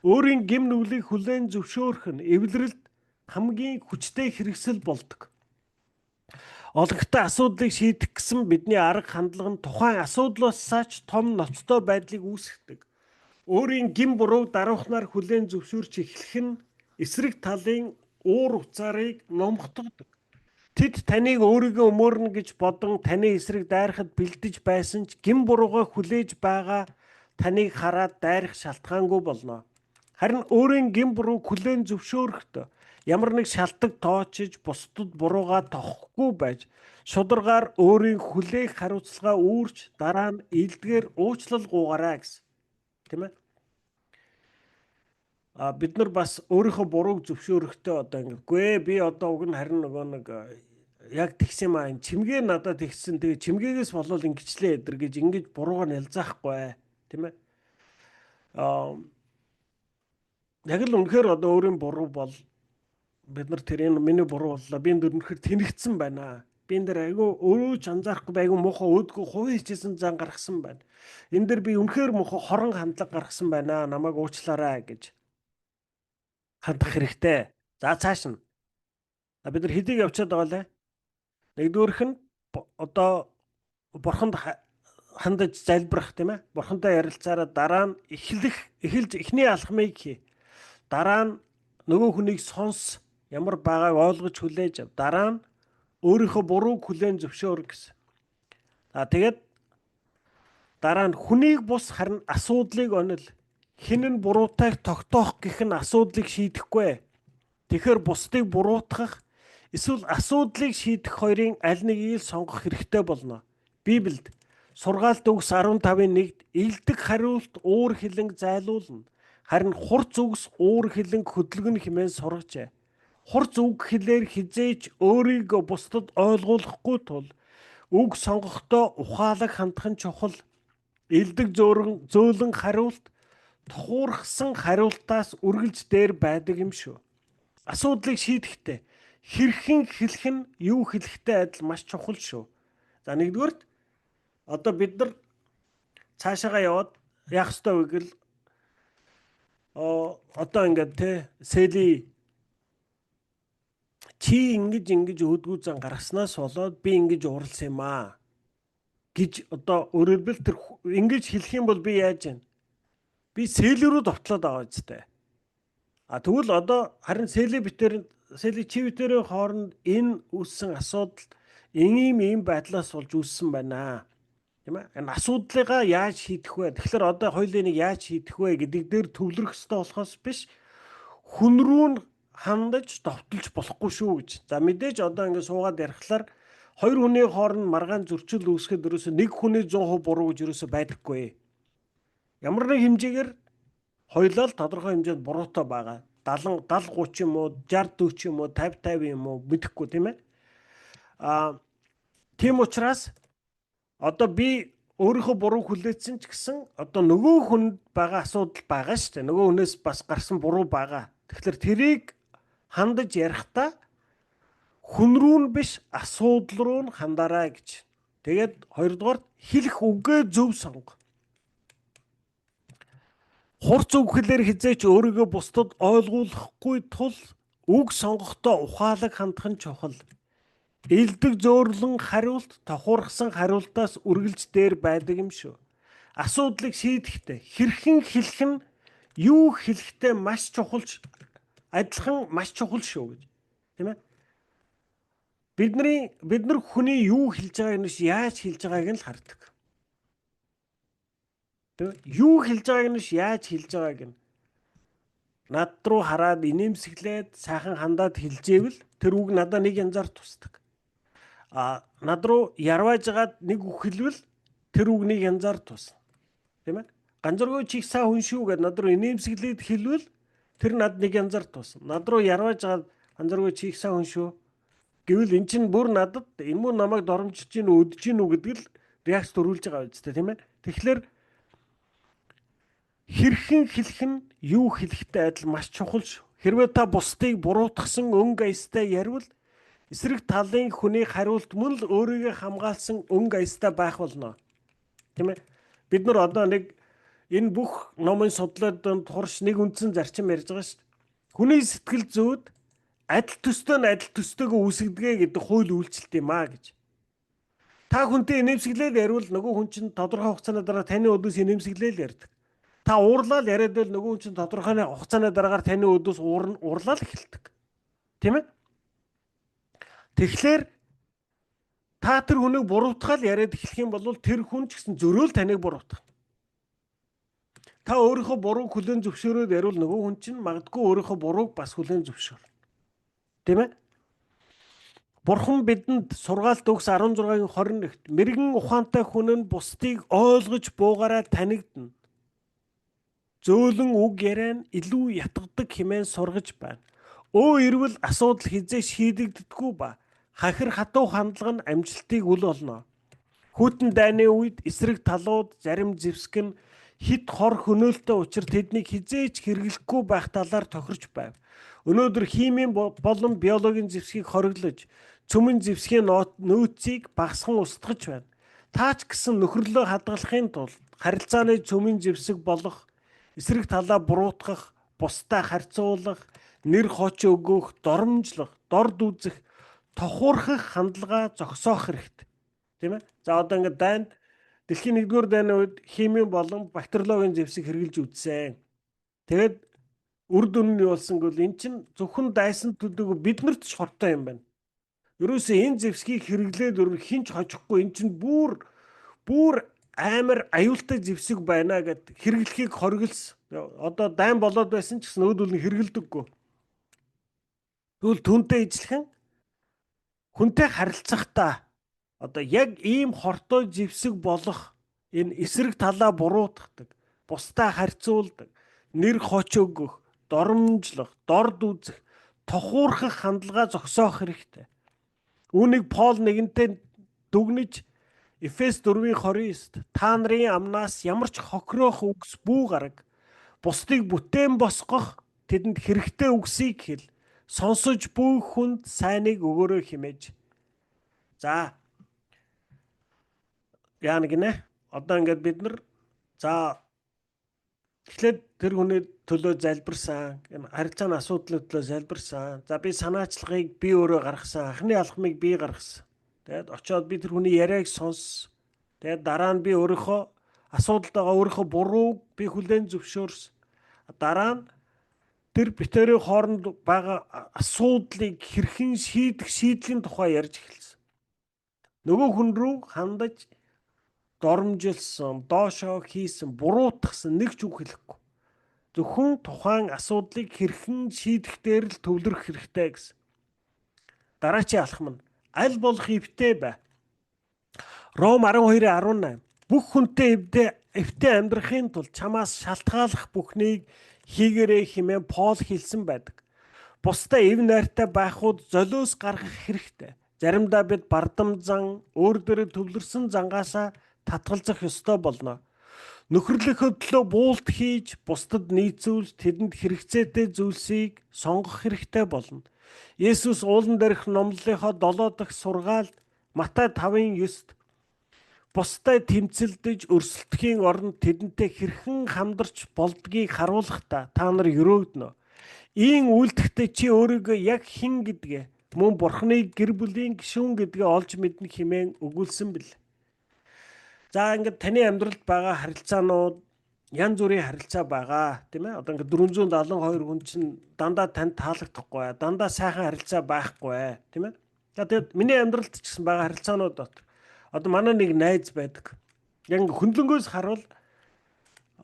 Өөрийн гэм нүглийг хүлээн зөвшөөрөх нь эвлэрэлд хамгийн хүчтэй хэрэгсэл болдог. Олонхтой асуудлыг шийдэх гэсэн бидний арга хандлага нь тухайн асуудлаасаа ч том ноцтой байдлыг үүсгэдэг. Өөрийн гэм бурууг даруйхнаар хүлээн зөвшөөрч эхлэх нь эсрэг талын уур уцаарыг номхотгодог. Тэд таныг өөрийгөө өмөрнө гэж бодон таны эсрэг дайрахад бэлдэж байсан ч гэм буруугаа хүлээж байгаа таныг хараад дайрах шалтгаангүй болно. Харин өөрийн гэм бурууг хүлээн зөвшөөрөхдөө ямар нэг шалтгаан тоочиж бусдад буруугаа тохихгүй байж шударгаар өөрийн хүлээх хариуцлагаа үүрч дараа нь илдгээр уучлал гуйгараа гэсэн. Тийм ээ. Бид нар бас өөрийнхөө бурууг зөвшөөрөхдөө одоо ингэвгүй би одоо уг нь харин нөгөө нэг яг тэгсэн юм аа чимгээ надад тэгсэн тэгээ чимгээгээс болол ингэчлээ эдэр гэж ингэж буруугаар нэлзаахгүй тийм ээ. Яг л үнэхээр одоо өөрийн буруу бол бид нар тэр энэ миний буруу боллоо би энэ үнэхээр тэнэгдсэн байна. Би энэ дээр айгүй өөрөө ч анзаарахгүй айгүй муухай өөдгөө хувийн хичээсэн зан гаргасан байна. Энэ дээр би үнэхээр муухай хорон хандлага гаргасан байна. Намайг уучлаарай гэж хандах хэрэгтэй. За цааш нь. Бид нар хэдийг явчихад байгаа лээ. Нэгдүгээрх нь одоо бурханд хандаж залбирах тийм ээ. Бурхантай ярилцаараа дараа нь эхэлж эхний алхмыг хий. Дараа нь нөгөө хүнийг сонс ямар байгааг ойлгож хүлээж ав. Дараа нь өөрийнхөө бурууг хүлээн зөвшөөр гэсэн. Тэгээд дараа нь хүнийг бус харин асуудлыг онол. Хэн нь буруутайг тогтоох гэх нь асуудлыг шийдэхгүй. Тэгэхээр бусдыг буруутгах эсвэл асуудлыг шийдэх хоёрын аль нэгийг л сонгох хэрэгтэй болно. Библиэд Сургаалт үгс 15:1-д илдэг хариулт уур хилэнг зайлуулна. Харин хурц үгс уур хилэнг хөдөлгөн хэмээн сургажээ. Хурц үг хэлээр хизээч өөрийгөө бусдад ойлгуулахгүй тул үг сонгохдоо ухаалаг хандах нь чухал. Илдэг зөөлөн хариулт тухуурхсан хариултаас үргэлж дээр байдаг юм шүү. Асуудлыг шийдэхдээ хэрхэн хэлэх нь юу хэлэхтэй адил маш чухал шүү. За нэгдүгээрт одоо бид нар цаашаага яваад яах ёстой вэ гэвэл одоо ингээд те сэли чи ингэж өөдгүү зан гаргаснаас болоод би ингэж уралсан юм аа гэж одоо өөрөөр хэлбэл тэр ингэж хэлэх юм бол би яаж яана? Би сэл рүү довтлоод байгаа үстэй. Тэгвэл одоо харин сэли чи битэрийн хооронд энэ үүссэн асуудал ийм байдлаас болж үүссэн байна. Тийм ээ. Энэ асуудлыгаа яаж шийдэх вэ? Тэгэхээр одоо хоёулын нэг яаж шийдэх вэ гэдэг дээр төвлөрөх хэрэгтэй болохоос биш хүн рүү хандаж довтолж болохгүй шүү гэж. За мэдээж одоо ингэ суугаад ярихлаар хоёр хүний хооронд маргаан зөрчил үүсгэхэд ерөөсө нэг хүний 100% буруу гэж ерөөсө байдаггүй. Ямар нэг хэмжээгээр хоёулаа л тодорхой хэмжээнд буруутай байгаа. 70 30 юм уу, 60 40 юм уу, 50 50 юм уу мэдэхгүй тийм ээ. Тийм учраас одоо би өөрийнхөө буруу хүлээсэн ч гэсэн одоо нөгөө хүнд байгаа асуудал байгаа шүү дээ. Нөгөө хүнээс бас гарсан буруу байгаа. Тэгэхээр тэрийг хандаж ярихдаа хүн рүү нь биш асуудал руу нь хандаарай гэж. Тэгээд хоёрдугаар хэлэх үгээ зөв сонго. Хурц үгхлээр хизээч өөрийгөө бусдад ойлгуулахгүй тул үг сонгохдоо ухаалаг хандах нь чухал. Илдэг зөөрлөн хариулт тохуурхсан хариултаас үргэлж дээр байдаг юм шүү. Асуудлыг шийдэхдээ хэрхэн хэлэх нь юу хэлэхдээ маш чухалж адилхан маш чухал шүү гэж. Тийм ээ? Бид нар хүний юу хэлж байгааг нь яаж хэлж байгааг нь л хардаг. Тийм ээ? Юу хэлж байгааг нь яаж хэлж байгааг нь над руу хараад инээмсэглээд сайхан хандаад хэлжээвэл тэр үг надад нэг янзаар тусдаг. Над руу ярвааж гаад нэг үг хэлвэл тэр үг нэг янзаар тусна. Тийм ээ? Ганцоргоо чих сайн хүн шүү гэдээ над руу инээмсэглээд хэлвэл тэр над нэг янзаар тусна. Над руу ярвааж гаад ганцоргоо чих сайн хүн шүү гэвэл эн чинь бүр надад энэ муу намайг доромжилж гин өдөж гин үү гэдэг л реакц төрүүлж байгаа үстэй тийм ээ? Тэгэхээр хэрхэн хэлэх нь юу хэлэхтэй адил маш чухал шүү. Хэрвээ та бусдыг буруутгасан өнгө аястай ярил эсрэг талын хүний хариулт мөн л өөрийгөө хамгаалсан өнгө аястай байх болно. Тийм ээ? Бид нар одоо нэг энэ бүх номын судлаад турш нэг үндсэн зарчим ярьж байгаа шүү дээ. Хүний сэтгэл зүйд адил төстэй нь адил төстөйгөө үүсгэдэг гэдэг хууль үйлчлэлт юм аа гэж. Та хүнтэй инээмсэглээл ярил нөгөө хүн чинь тодорхой хугацааны дараа таны өдөөс инээмсэглээл ярьдаг. Та уурлал яриад байл нөгөө хүн чинь тодорхой хугацааны дараагаар таны өдөөс уурлал эхэлдэг. Тийм ээ? Тэгэхээр та тэр хүнийг буруутгаал яриад эхлэх юм бол тэр хүн ч гэсэн зөрөөл таныг буруутгах. Та өөрийнхөө бурууг хүлээн зөвшөөрөөд ярил нөгөө хүн чинь магадгүй өөрийнхөө бурууг бас хүлээн зөвшөөрнө. Тийм ээ? Бурхан бидэнд сургаалт өгс 16-гийн 21-т мэрэгэн ухаантай хүн нь бусдыг ойлгож буугаараа танигдана. Зөөлөн үг яриа нь илүү ятгадаг хэмээн сургаж байна. Ирвэл асуудал хизээ шийдэгддэггүй ба хахир хатуу хандлага нь амжилтыг үл болно. Хүйтэн дайны үед эсрэг талууд зарим зэвсэг нь хит хор хөнөөлтөй учир тэднийг хизээч хэрэглэхгүй байх талаар тохирч байв. Өнөөдөр химийн болон биологийн зэвсгийг хориглож цөмөн зэвсгийн нөөцийг багасхан устгаж байна. Таач гэсэн нөхөрлөө хадгалахын тулд харилцааны цөмийн зэвсэг болох эсрэг талаа буруутгах, бусдаа харьцуулах, нэр хоч өгөх, доромжлох, дорд үзэх, тохуурхах хандлага зогсоох хэрэгтэй. Тийм ээ? За одоо ингээд дайнд дэлхийн 1-р дайны үед химийн болон бактериологийн зэвсэг хэрэгжилж үзсэн. Тэгээд үр дүн нь юу болсон гэвэл эн чинь зөвхөн дайсан төдөөгүй биднэрт ч хортой юм байна. Ерөөсөө энэ зэвсгийг хэрэглээд хинч хожихгүй эн чинь бүр амар аюултай зэвсэг байна гэд хэрэглэхийг хориглосон. Одоо дайн болоод байсан ч гэсэн өөдөл нь хэрэгэлдэггүй. Тэгвэл түнтэй ижилхэн хүнтэй харилцахдаа одоо яг ийм хортой зэвсэг болох энэ эсрэг талаа буруутгадаг, бусдаа харьцуулдаг, нэр хоч өгөх, доромжлох, дорд үзэх, тохуурхах хандлага зогсоох хэрэгтэй. Үүнийг Пол нэгэнтээ дүгнэж Эфес 4:29-т та нарын амнаас ямар ч хохироох үгс бүү гараг, бусдыг бүтээн босгох тэдэнд хэрэгтэй үгсийг хэл, сонсож бүх хүнд сайныг өгөөрэй хэмээж. За яа нэгнэ одоо ингээд бид нар эхлээд тэр хүний төлөө залбирсан, энэ харилцааны асуудлын төлөө залбирсан. За би санаачлагыг би өөрөө гаргасан, анхны алхмыг би гаргасан. Тэгээд очиод би тэр хүний яриаг сонссон. Тэгээд дараа нь би өөрийнхөө асуудалд байгаа өөрийнхөө бурууг би хүлээн зөвшөөрсөн. Дараа нь тэр битэрийн хооронд байгаа асуудлыг хэрхэн шийдэх шийдлийн тухай ярьж эхэлсэн. Нөгөө хүн рүү хандаж доромжилсан, доошоо хийсэн, буруутгсан нэг ч үг хэлэхгүй. зөвхөн тухайн асуудлыг хэрхэн шийдэх дээр л төвлөрөх хэрэгтэй гэсэн. Дараачийн алхам нь аль болох эвтэй бай. Ром 12:18 бүх хүнтэй эвтэй амьдрахын тулд чамаас шалтгааллах бүхнийг хийгээрэй хэмээн Пол хэлсэн байдаг. Бусдаа эв найртай байхуд золиос гаргах хэрэгтэй. Заримдаа бид бардам зан өөр дөрөө төвлөрсөн зангаасаа татгалзах ёстой болно. Нөхөрлөхөө төлөө буулт хийж бусдад нийцүүлж тэдэнд хэрэгцээтэй зүйлсийг сонгох хэрэгтэй болно. Есүс уулан дээрх номлолынхоо 7 дахь сургаалд Матай 5:9-д бусдад тэмцэлдэж өрсөлдөхийн оронд тэдэнтэй хэрхэн хамдарч болдгийг харуулахдаа та нар өрөөгдөнө. Ийм үйлдэхдээ чи өөрийгөө яг хэн гэдгээ мөн Бурхны гэр бүлийн гишүүн гэдгээ олж мэднэ хэмээн өгүүлсэн бил. За ингээд таны амьдралд байгаа харилцаанууд янз бүрийн харилцаа байгаа тийм ээ. Одоо ингээд 472 хүн чинь дандаа танд таалагдахгүй, дандаа сайхан харилцаа байхгүй тийм ээ. За тэгээд миний амьдралд ч гэсэн байгаа харилцаанууд дотор одоо манай нэг найз байдаг. Яг ингээд хөндлөнгөөс харуул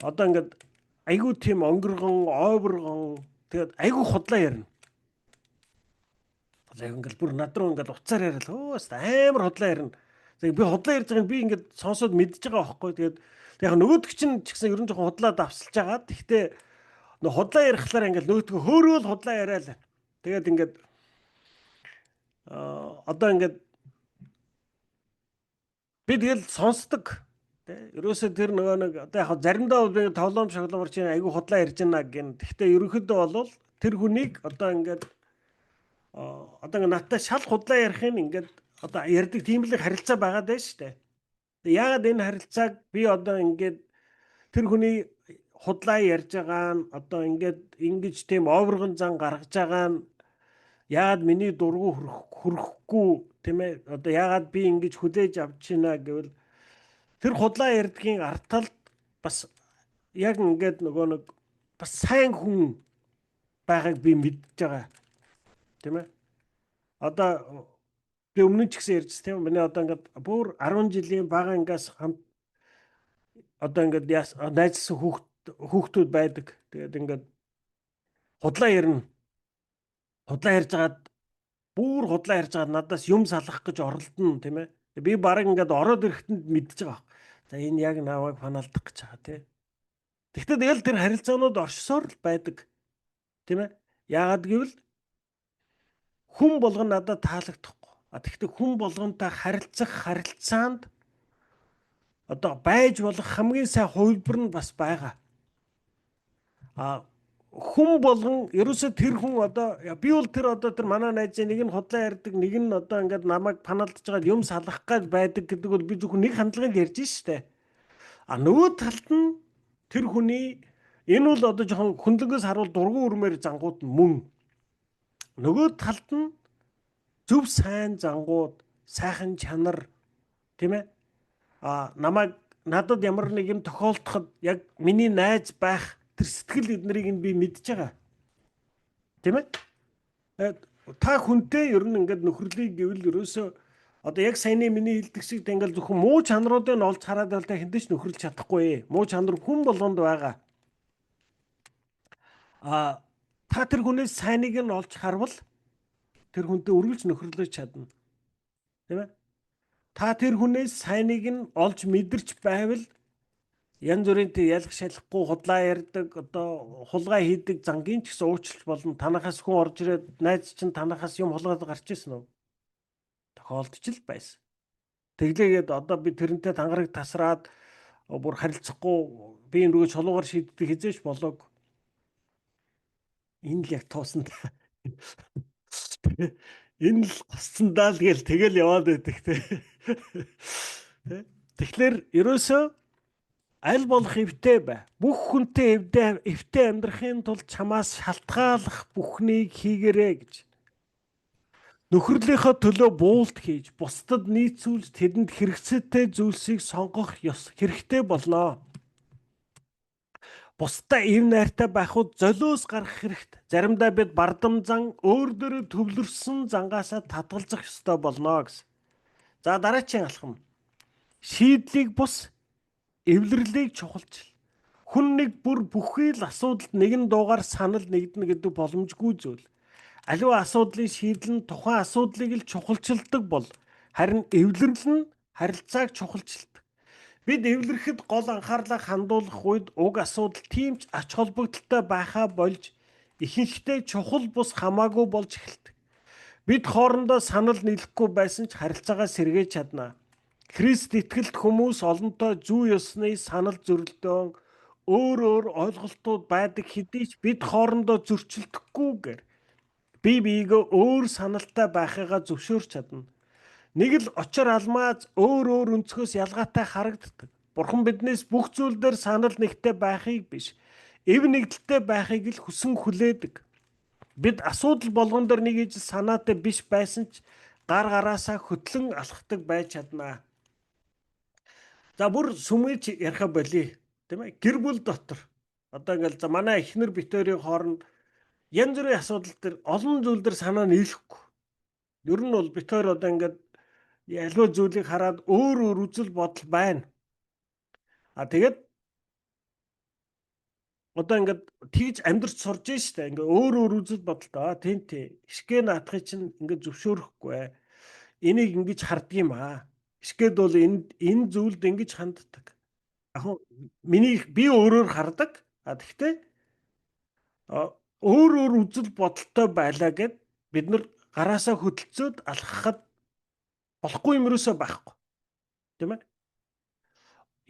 одоо ингээд айгүй тийм онгоргон, ойвргон тэгээд айгүй худлаа ярина. Яг ингээд бүр над руу ингээд уцаар яриад өөс амар худлаа ярина. Би худлаа ярьж байгааг би ингээд сонсоод мэдж байгаа байхгүй. Тэгээд яг нөгөөдөг чинь ч гэсэн ерөн жоохон худлаа давсалж байгаа. Гэхдээ нөө худлаа ярихлаар ингээд нөгөөдгөө хөөрөөл худлаа яриа л. Тэгээд ингээд одоо ингээд би тэгэл сонсдог. Ерөөсөө тэр нөгөө нэг одоо яг заримдаа би тоглоом шоглоомор чинь айгүй худлаа ярьж байна гэн. Гэхдээ ерөнхийдөө бол тэр хүнийг одоо ингээд надтай шал худлаа ярихын ингээд одоо ярьдаг тийм л харилцаа байгаад байна шүү дээ. Яагаад энэ харилцааг би одоо ингээд тэр хүний худлаа ярьж байгаа нь одоо ингээд ингэж тийм овргон зан гаргаж байгаа нь яагаад миний дургу хөрөхгүй тийм ээ одоо яагаад би ингэж хүлээж авч байна гэвэл тэр худлаа ярьдгийн арталд бас яг ингээд нөгөө нэг бас сайн хүн байгааг би мэдж байгаа тийм ээ одоо би өмнө ч гэсэн ярьж тийм миний одоо ингээд бүр 10 жилийн бага ингээс хамт одоо ингээд найзлсан хүүхдүүд байдаг. Тэгээд ингээд худлаа ярина. Худлаа ярьж хагаад бүр худлаа ярьж хагаад надаас юм салах гэж оролдоно тийм ээ. Би баг ингээд ороод ирэхэд мэдж байгаа. За энэ яг наваг фаналдах гэж байгаа тийм. Тэгтээ тэгэл тэр харилцаанууд оршсоор л байдаг. Тийм ээ. Яагаад гэвэл хүн болгон надад таалагдахгүй. Тэгэхдээ хүн болгонтой харилцах харилцаанд одоо байж болох хамгийн сайн хувилбар нь бас байгаа. Хүн болгон ерөөсөө тэр хүн одоо би бол тэр манай найзын нэг нь худлаа ярьдаг, нэг нь одоо ингээд намайг паналдж байгаа юм салах гэж байдаг гэдэг бол би зөвхөн нэг хандлагыг ярьж штэ. Нөгөө талд нь тэр хүний энэ бол одоо жоохон хөндлөнгөөс харуул дургуун өрмээр зангууд мөн. Нөгөө талд нь зөв сайн зангууд, сайхан чанар тийм ээ. Надад ямар нэг юм тохиолдоход яг миний найз байх тэр сэтгэл эднэрийг би мэдж байгаа. Тийм ээ. Та хүнтэй ер нь ингээд нөхөрлөе гэвэл ерөөсөө одоо яг саяны миний хэлдэг шиг ингээл зөвхөн муу чанаруудыг нь олж хараад байл та хэндэж нөхөрлөж чадахгүй. Муу чанар хүн болгонд байгаа. Та тэр хүнээс сайныг нь олж харвал тэр хүнтэй үргэлж нөхөрлөж чадна. Тийм ээ. Та тэр хүнээс сайныг нь олж мэдэрч байвал янз бүрийн ялах шалахгүй худлаа ярьдаг одоо хулгай хийдэг зангийн ч гэсэн уучлалт болно. Танахаас хүн орж ирээд найз чинь танахаас юм хулгайлж гарч ирсэн үү? Тохиолдож л байсан. Тэглээгээд одоо би тэрнтэй тангараг тасраад бүр харилцахгүй би нөгөө чулуугаар шийддэг хизээш болоог. Энэ л яг туусан та. Энэ л госцондаа л гээл тэгэл яваад байдаг те. Тэгэхээр ерөөсөө аль болох эвтэй бай. Бүх хүнтэй эвтэй амьдрахын тулд чамаас шалтгааллах бүхнийг хийгээрэй гэж. Нөхөрлийнхөө төлөө буулт хийж, бусдад нийцүүлж тэдэнд хэрэгцээтэй зүйлсийг сонгох хэрэгтэй болно. Бусдаа эв найртай байхуд золиос гаргах хэрэгтэй. Заримдаа бид бардам зан өөр дөрөө төвлөрсөн зангаасаа татгалзах ёстой болно гэсэн. За дараачийн алхам. Шийдлийг бус, эвлэрлийг чухалчил. Хүн нэг бүр бүхий л асуудалд нэгэн дуугаар санал нэгдэнэ гэдэг боломжгүй зүйл. Аливаа асуудлын шийдэл нь тухайн асуудлыг л чухалчилдаг бол харин эвлэрэл нь харилцааг чухалчилдаг. Бид эвлэрэхэд гол анхаарлаа хандуулах үед уг асуудал тийм ч ач холбогдолтой байхаа болж ихэнхдээ чухал бус хамаагүй болж эхэлдэг. Бид хоорондоо санал нийлэхгүй байсан ч харилцаагаа сэргээж чадна. Христ итгэлт хүмүүс олонтоо зүй ёсны санал зөрөлдөөн өөр ойлголтууд байдаг хэдий ч бид хоорондоо зөрчилдөхгүйгээр бие биегээ өөр саналтай байхыгаа зөвшөөрч чадна. Нэг л очор алмаз өөр өнцгөөс ялгаатай харагддаг. Бурхан биднээс бүх зүйл дээр санал нэгтэй байхыг биш, эв нэгдэлтэй байхыг л хүсэн хүлээдэг. Бид асуудал болгон дээр нэг ижил санаатай биш байсан ч гар гараасаа хөтлөн алхахдаг байж чаднаа. За бүр сүмэж яриха болий, тийм ээ? Гэр бүл дотор одоо ингээл за манай эхнэр битүүрийн хооронд янз бүрийн асуудал дээр олон зүйл дээр санаа нийлэхгүй. Ер нь бол битүүр одоо ингээд аливаа зүйлийг хараад өөр үзэл бодол байна. Тэгээд одоо ингээд тэгж амьдрч сурж штэ. Ингээ өөр үзэл бодолтой. Тийм. Ишгэ наатахыг чинь ингээд зөвшөөрөхгүй. Энийг ингэж харддаг юм аа. Ишгэд бол энэ зүйлд ингэж ханддаг. Яг би өөрөөр хардаг. Тэгтээ өөр үзэл бодолтой байлаа гэд бид нар гараасаа хөдөлцөөд алхахад болохгүй юм ерөөсөө байхгүй. Тийм ээ?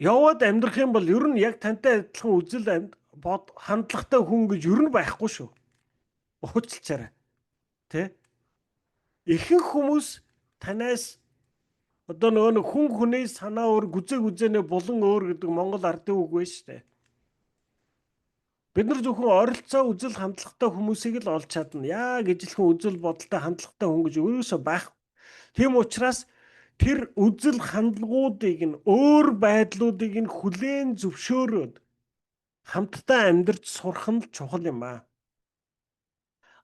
Яваад амьдрах юм бол ер нь яг тантай адилхан үзэл хандлагатай хүн гэж ер нь байхгүй шүү. Уучлаарай. Тэ? Ихэнх хүмүүс танаас одоо нөгөө хүн хүний санаа өөр гүзээнэ булан өөр гэдэг Монгол ардын үг байна шүү дээ. Бид нар зөвхөн ойролцоо үзэл хандлагатай хүмүүсийг л олж чадна. Яг ижилхэн үзэл бодолтой хандлагатай хүн гэж ерөөсөө байхгүй. Тийм учраас тэр үзэл хандлагуудыг нь өөр байдлуудыг нь хүлээн зөвшөөрөөд хамтдаа амьдарч сурах нь чухал юм аа.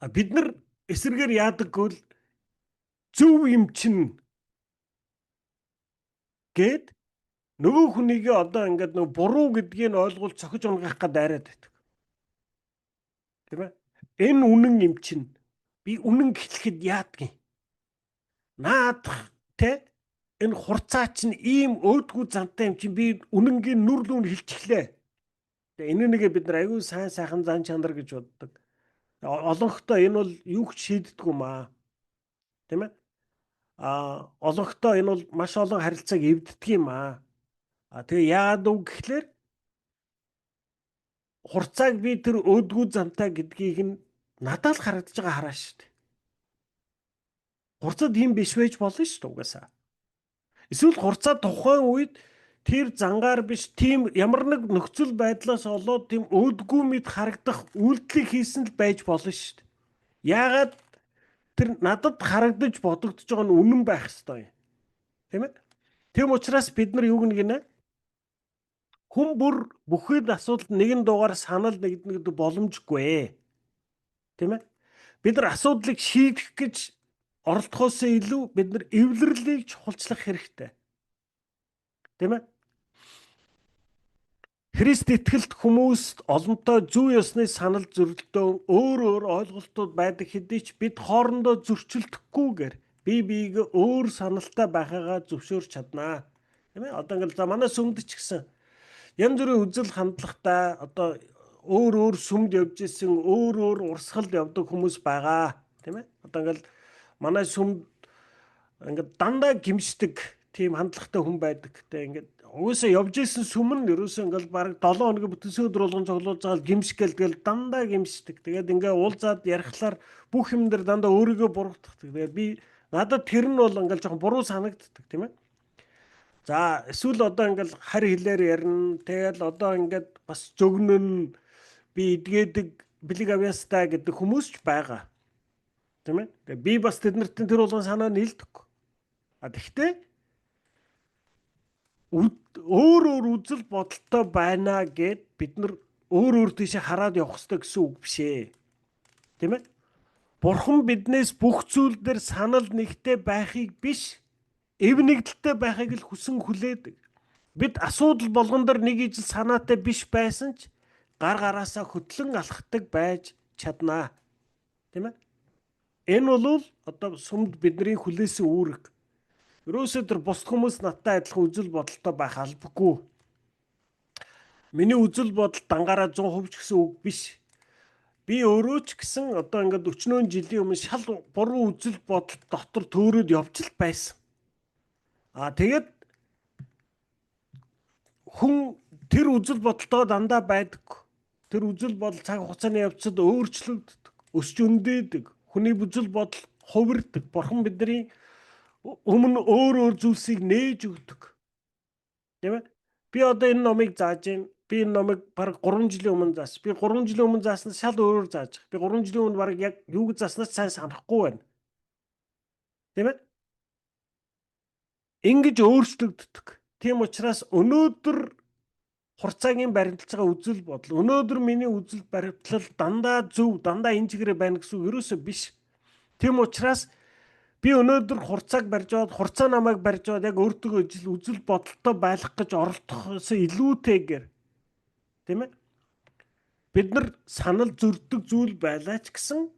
Бид нар эсрэгээр яадаггүй л зөв юм чинь гэд нөгөө хүнийгээ одоо ингээд нөгөө буруу гэдгийг ойлгуул цохиж унгах гээд дайраад байдаг. Тийм ээ? Энэ үнэн юм чинь би үнэн гэхлэхэд яадгийг наадах те энэ хурцаа чинь ийм өөдгүү зантай юм чинь би үнэнгийн нүр лүүн хилчихлээ. Тэгээ энэ нэгэ бид нар аюу сайхан зан чанар гэж боддог. Олонхтой энэ бол юу ч шийддэг юм аа. Тийм ээ? Олонхтой энэ бол маш олон харилцааг эвддэг юм аа. Тэгээ яагаад үг гэхлээр хурцааг би тэр өөдгүү зантай гэдгийг нь надад л харагдаж байгаа хараа шүү дээ. Хурцад ийм биш байж болно шүү дээ угаасаа. Эсвэл хурцаа тухайн үед тэр зангаар биш тийм ямар нэг нөхцөл байдлаас олоод тийм өөдгүү мэд харагдах үйлдэл хийсэн л байж болно шүү дээ. Яагаад тэр надад харагдаж бодогдож байгаа нь үнэн байх ёстой юм. Тийм ээ? Тийм учраас бид нар юу гэнэ? Хүн бүр бүхий л асуудалд нэгэн дуугаар санал нэгдэнэ гэдэг боломжгүй. Тийм ээ? Бид нар асуудлыг шийдэх гэж оролдохоос илүү бид нар эвлэрлийг чухалчлах хэрэгтэй. Тийм ээ? Христ итгэлт хүмүүст олонтоо зүй ёсны санал зөрөлдөөн өөр ойлголтууд байдаг хэдий ч бид хоорондоо зөрчилдөхгүйгээр бие биегээ өөр саналтай байхыгаа зөвшөөрч чаднаа. Тийм ээ? Одоо ингээл за манай сүмд ч гэсэн янз бүрийн үзэл хандлагатай одоо өөр сүмд явж исэн өөр урсгалд явдаг хүмүүс байгаа. Тийм ээ? Одоо ингээл манай сүмд ингээд дандаа гимшдэг тийм хандлагатай хүн байдаг. Тэ ингээд уусаа явж исэн сүм нь ерөөсөө ингээл баг 7 хоног бүтэнсээ өдөр болгон цуглуулж байгаа гимш гээл дандаа гимшдэг. Тэгээд ингээ уулзаад ярихлаар бүх юм дээр дандаа өөрийгөө буруутгадаг. Тэгээд би надад тэр нь бол ингээл жоохон буруу санагддаг тийм ээ. За эсвэл одоо ингээл харь хэлээр ярина. Тэгэл одоо ингээд бас зөгнөн би эдгээдэг бэлэг авьяастай гэдэг хүмүүс ч байгаа. Тийм ээ. Тэгээ би бас тэднэрт тэр болгон санаа нийлдэхгүй. Тэгэхдээ өөр үзэл бодолтой байна гэд бид нар өөр тийшээ хараад явах хэрэгтэй гэсэн үг биш ээ. Тийм ээ? Бурхан биднээс бүх зүйл дээр санал нэгтэй байхыг биш, эв нэгдэлтэй байхыг л хүсэн хүлээдэг. Бид асуудал болгон дээр нэг ижил санаатай биш байсан ч гар гараасаа хөтлөн алхдаг байж чаднаа. Тийм ээ? Энэ бол одоо сүмд бидний хүлээсэн үүрэг. Ерөөсөө тэр бусд хүмүүс надтай адилхан үзэл бодолтой байх албагүй. Миний үзэл бодол дангаараа 100% ч гэсэн үг биш. Би өөрөө ч гэсэн одоо ингээд 40 жилийн өмнө шал буруу үзэл бодол дотор төөрөөд явж л байсан. Тэгээд хүн тэр үзэл бодолтой дандаа байдаг. Тэр үзэл бодол цаг хугацааны явцад өөрчлөгддөг, өсч өндөөдөг. Хүний үзэл бодол хувирдаг. Бурхан бидний өмнө өөр зүйлсийг нээж өгдөг. Тийм ээ? Би одоо энэ номыг зааж байна. Би энэ номыг бараг 3 жилийн өмнө заасан. Би 3 жилийн өмнө зааснаас шал өөрөөр зааж байгаа. Би 3 жилийн өмнө бараг яг юуг зааснаас сайн санахгүй байна. Тийм ээ? Ингэж өөрчлөгддөг. Тийм учраас өнөөдөр хурцаагийн баримталж байгаа үзэл бодол, өнөөдөр миний үзэл баримтлал дандаа зөв, дандаа энэ чигээрээ байна гэсэн үг ерөөсөө биш. Тийм учраас би өнөөдөр хурцааг барьж аваад, хурцаа намайг барьж аваад яг өөртөө үзэл бодолтой байх гэж оролдохоос илүүтэйгээр, тийм ээ? Бид нар санал зөрдөг зүйл байлаа ч гэсэн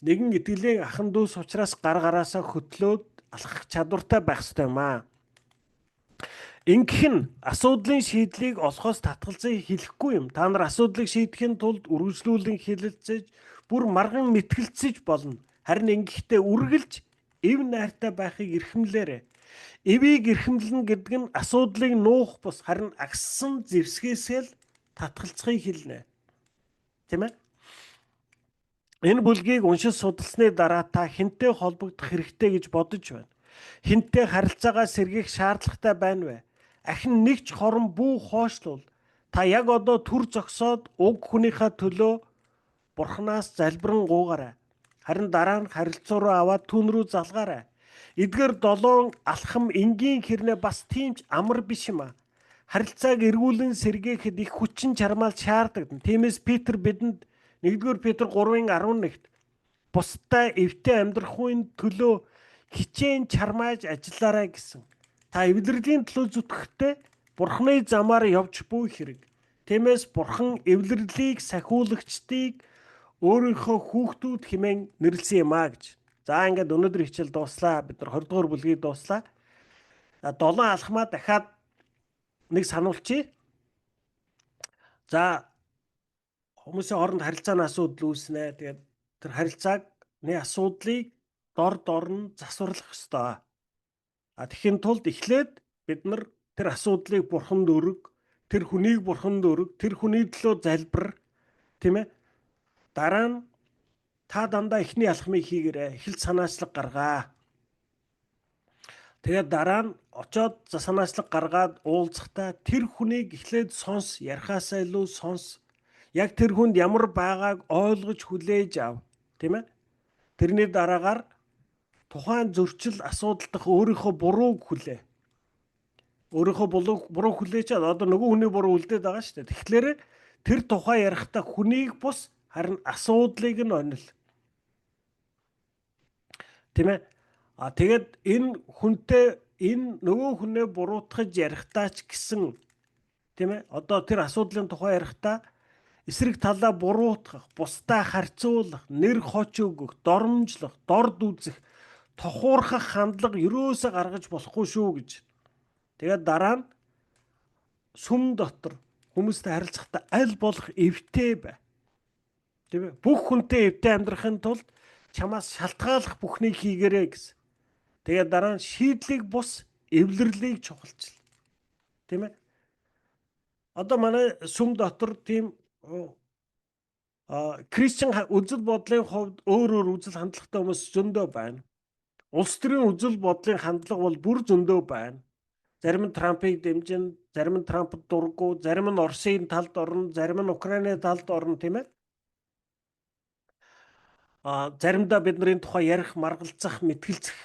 нэгэн итгэлийн ахан дүүс учраас гар гараасаа хөтлөөд алхах чадвартай байх ёстой юм аа. Ингэх нь асуудлын шийдлийг олохоос татгалзан хэлэхгүй юм. Та нар асуудлыг шийдэхин тулд үргэлжлүүлэн хэлэлцэж, бүр марган мэтгэлцэж болно. Харин ингэхдээ үргэлж эв найртай байхыг эрхэмлээрэй. Эвийг эрхэмлэн гэдэг нь асуудлыг нуух бус, харин агссан зэвсгээсээ л татгалзахыг хэлнэ. Тийм ээ? Энэ бүлгийг уншиж судалсны дараа та хинтээ холбогдох хэрэгтэй гэж бодож байна. Хинтээ харилцаагаа сэргээх шаардлагатай байна вэ? Ахин нэг ч хорон бүү хоошлол. Та яг одоо төр зогсоод уг хүнийхээ төлөө Бурханаас залбиран гуугаарай. Харин дараа нь харилцаа руу аваад түн рүү залгаарай. Эдгээр 7 алхам энгийн хэрнээ бас тийм ч амар биш юм аа. Харилцааг эргүүлэн сэргээхэд их хүчин чармаал шаарддаг. Тиймээс Петр бидэнд 1-р Петр 3:11-т бусдаа эвтэй амьдрахын төлөө хичээн чармааж ажиллаарай гэсэн. Та эвлэрлийн төлөө зүтгэхдээ Бурханы замаар явж буй хэрэг. Тиймээс Бурхан эвлэрлийг сахиулагчдыг өөрийнхөө хүүхдүүд хэмээн нэрлсэн юм аа гэж. За ингээд өнөөдөр хичээл дууслаа. Бид нар 20 дугаар бүлгийг дууслаа. 7 алхмаа дахиад нэг сануулчих. За хүмүүсийн хооронд харилцааны асуудал үүснэ. Тэгээд тэр харилцааны асуудлыг дор нь засварлах ёстой. Тэгэхин тулд эхлээд бид нар тэр асуудлыг Бурханд өрг, тэр хүнийг Бурханд өрг, тэр хүний төлөө залбир, тийм ээ? Дараа нь та дандаа эхний алхмыг хийгээрэй, эхэлж санаачлаг гаргаа. Тэгээд дараа нь очоод санаачлаг гаргаад уулзахдаа тэр хүнийг эхлээд сонс, ярихаасаа илүү сонс. Яг тэр хүнд ямар байгааг ойлгож хүлээж ав, тийм ээ? Тэрний дараагаар тухайн зөрчил асуудал дах өөрийнхөө бурууг хүлээ. Өөрийнхөө буруу хүлээчээд одоо нөгөө хүний буруу үлдээд байгаа шүү дээ. Тэгэхээр тэр тухай ярихдаа хүнийг бус харин асуудлыг нь онил. Тийм ээ? Тэгээд энэ хүнтэй энэ нөгөө хүнээ буруутгаж ярихдаа ч гэсэн, тийм ээ? Одоо тэр асуудлын тухай ярихдаа эсрэг талаа буруутгах, бусдаа харьцуулах, нэр хоч өгөх, доромжлох, дорд үзэх, тохуурхах хандлага ерөөсөө гаргаж болохгүй шүү гэж. Тэгээд дараа нь сүм дотор хүмүүстэй харилцахдаа аль болох эвтэй бай. Тийм ээ? Бүх хүнтэй эвтэй амьдрахын тулд чамаас шалтгааллах бүхнийг хийгээрэй гэсэн. Тэгээд дараа нь шийдлийг бус, эвлэрлийг чухалчил. Тийм ээ? Одоо манай сүм дотор тийм Кристиан үзэл бодлын хувьд өөр үзэл хандлагатай хүмүүс зөндөө байна. Улс төрийн үзэл бодлын хандлага бол бүр зөндөө байна. Зарим нь Трампыг дэмжин, зарим нь Трампд дурггүй, зарим нь Оросын талд орно, зарим нь Украины талд орно, тийм ээ? Заримдаа бидний тухай ярих, маргалцах, мэтгэлцэх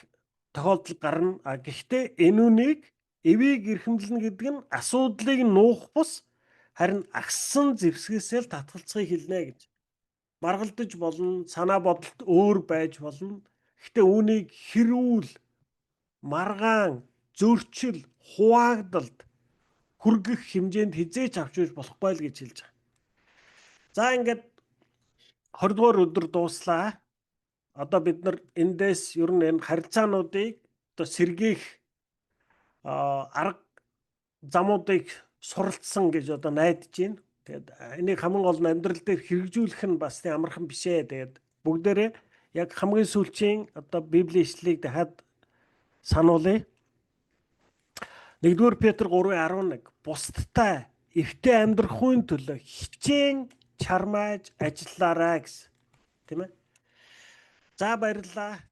тохиолдол гарна. Гэхдээ энүүнийг эвийг эрхэмлэнэ гэдэг нь асуудлыг нуух бус харин агссан зэвсгээсээ л татгалзахыг хэлнэ гэж. Маргалдаж болно, санаа бодолд өөр байж болно. Гэхдээ үүнийг хэрүүл, маргаан, зөрчил, хуваагдалд хүргэх хэмжээнд хизээч авч үйж болохгүй л гэж хэлж байгаа. За ингээд 20 дугаар өдөр дууслаа. Одоо бид нар эндээс ер нь энэ харилцаануудыг одоо сэргээх арга замуудыг суралцсан гэж одоо найдаж байна. Тэгээд энийг хамгийн гол нь амьдрал дээр хэрэгжүүлэх нь бас тийм амархан биш ээ. Тэгээд бүгдээрээ яг хамгийн сүүлчийн одоо Библийн ишлэлийг дахиад сануулъя. 1-р Петр 3:11 бусдтай эвтэй амьдрахын төлөө хичээн чармааж ажиллаарай гэсэн. Тийм ээ. За баярлалаа.